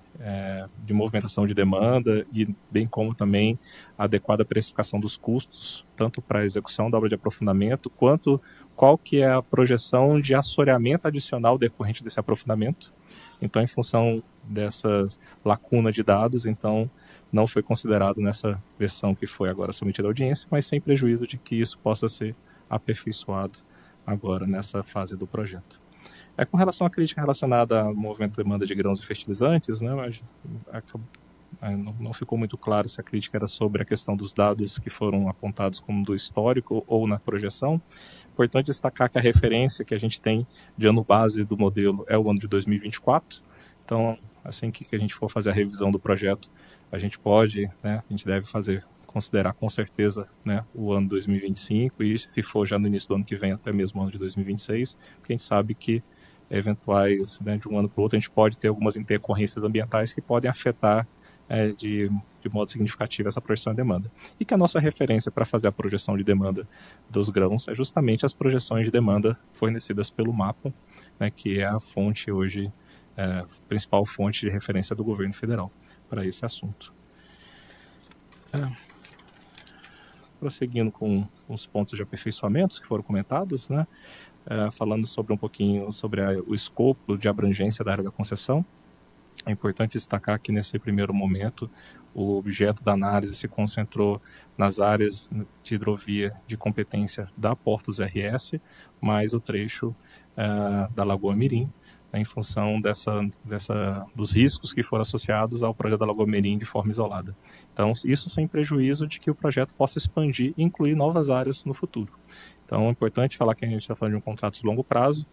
movimentação de demanda e bem como também a adequada precificação dos custos, tanto para a execução da obra de aprofundamento, quanto qual que é a projeção de assoreamento adicional decorrente desse aprofundamento. Então, em função dessa lacuna de dados, então, não foi considerado nessa versão que foi agora submetida à audiência, mas sem prejuízo de que isso possa ser aperfeiçoado agora nessa fase do projeto. Com relação à crítica relacionada ao movimento de demanda de grãos e fertilizantes, né, não ficou muito claro se a crítica era sobre a questão dos dados que foram apontados como do histórico ou na projeção. Importante destacar que a referência que a gente tem de ano base do modelo é o ano de 2024. Então, assim que a gente for fazer a revisão do projeto, a gente pode, né, a gente deve considerar com certeza, né, o ano 2025 e, se for já no início do ano que vem, até mesmo o ano de 2026, porque a gente sabe que eventuais, né, de um ano para o outro, a gente pode ter algumas intercorrências ambientais que podem afetar de modo significativo essa projeção de demanda. E que a nossa referência para fazer a projeção de demanda dos grãos é justamente as projeções de demanda fornecidas pelo MAPA, né, que é a fonte hoje, principal fonte de referência do governo federal para esse assunto. Prosseguindo com os pontos de aperfeiçoamentos que foram comentados, né, falando sobre um pouquinho sobre o escopo de abrangência da área da concessão. É importante destacar que nesse primeiro momento o objeto da análise se concentrou nas áreas de hidrovia de competência da Portos RS, mais o trecho da Lagoa Mirim, né, em função dos riscos que foram associados ao projeto da Lagoa Mirim de forma isolada. Então, isso sem prejuízo de que o projeto possa expandir e incluir novas áreas no futuro. Então, é importante falar que a gente está falando de um contrato de longo prazo,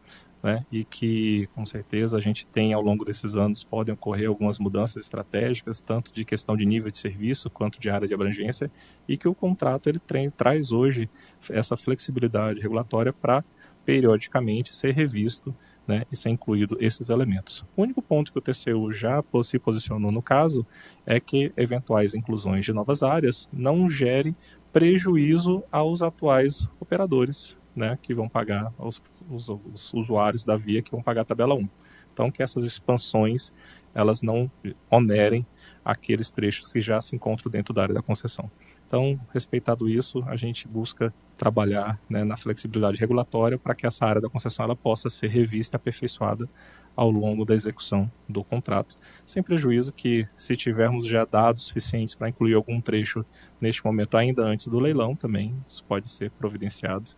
né, e que, com certeza, a gente tem, ao longo desses anos, podem ocorrer algumas mudanças estratégicas, tanto de questão de nível de serviço, quanto de área de abrangência, e que o contrato ele traz hoje essa flexibilidade regulatória para, periodicamente, ser revisto, né, e ser incluído esses elementos. O único ponto que o TCU já se posicionou no caso é que eventuais inclusões de novas áreas não gerem prejuízo aos atuais operadores, né, que vão pagar, os usuários da via que vão pagar a tabela 1. Então, que essas expansões elas não onerem aqueles trechos que já se encontram dentro da área da concessão. Então, respeitado isso, a gente busca trabalhar, né, na flexibilidade regulatória para que essa área da concessão ela possa ser revista e aperfeiçoada ao longo da execução do contrato, sem prejuízo que, se tivermos já dados suficientes para incluir algum trecho neste momento, ainda antes do leilão, também isso pode ser providenciado,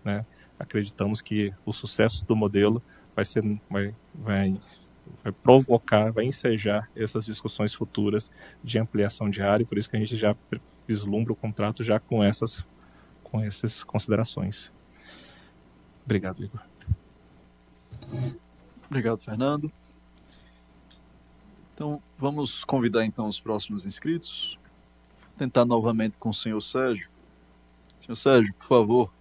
né? Acreditamos que o sucesso do modelo vai provocar, vai ensejar essas discussões futuras de ampliação de área, e por isso que a gente já vislumbra o contrato já com essas considerações. Obrigado, Igor. Obrigado, Fernando. Então, vamos convidar então os próximos inscritos. Vou tentar novamente com o senhor Sérgio. Senhor Sérgio, por favor.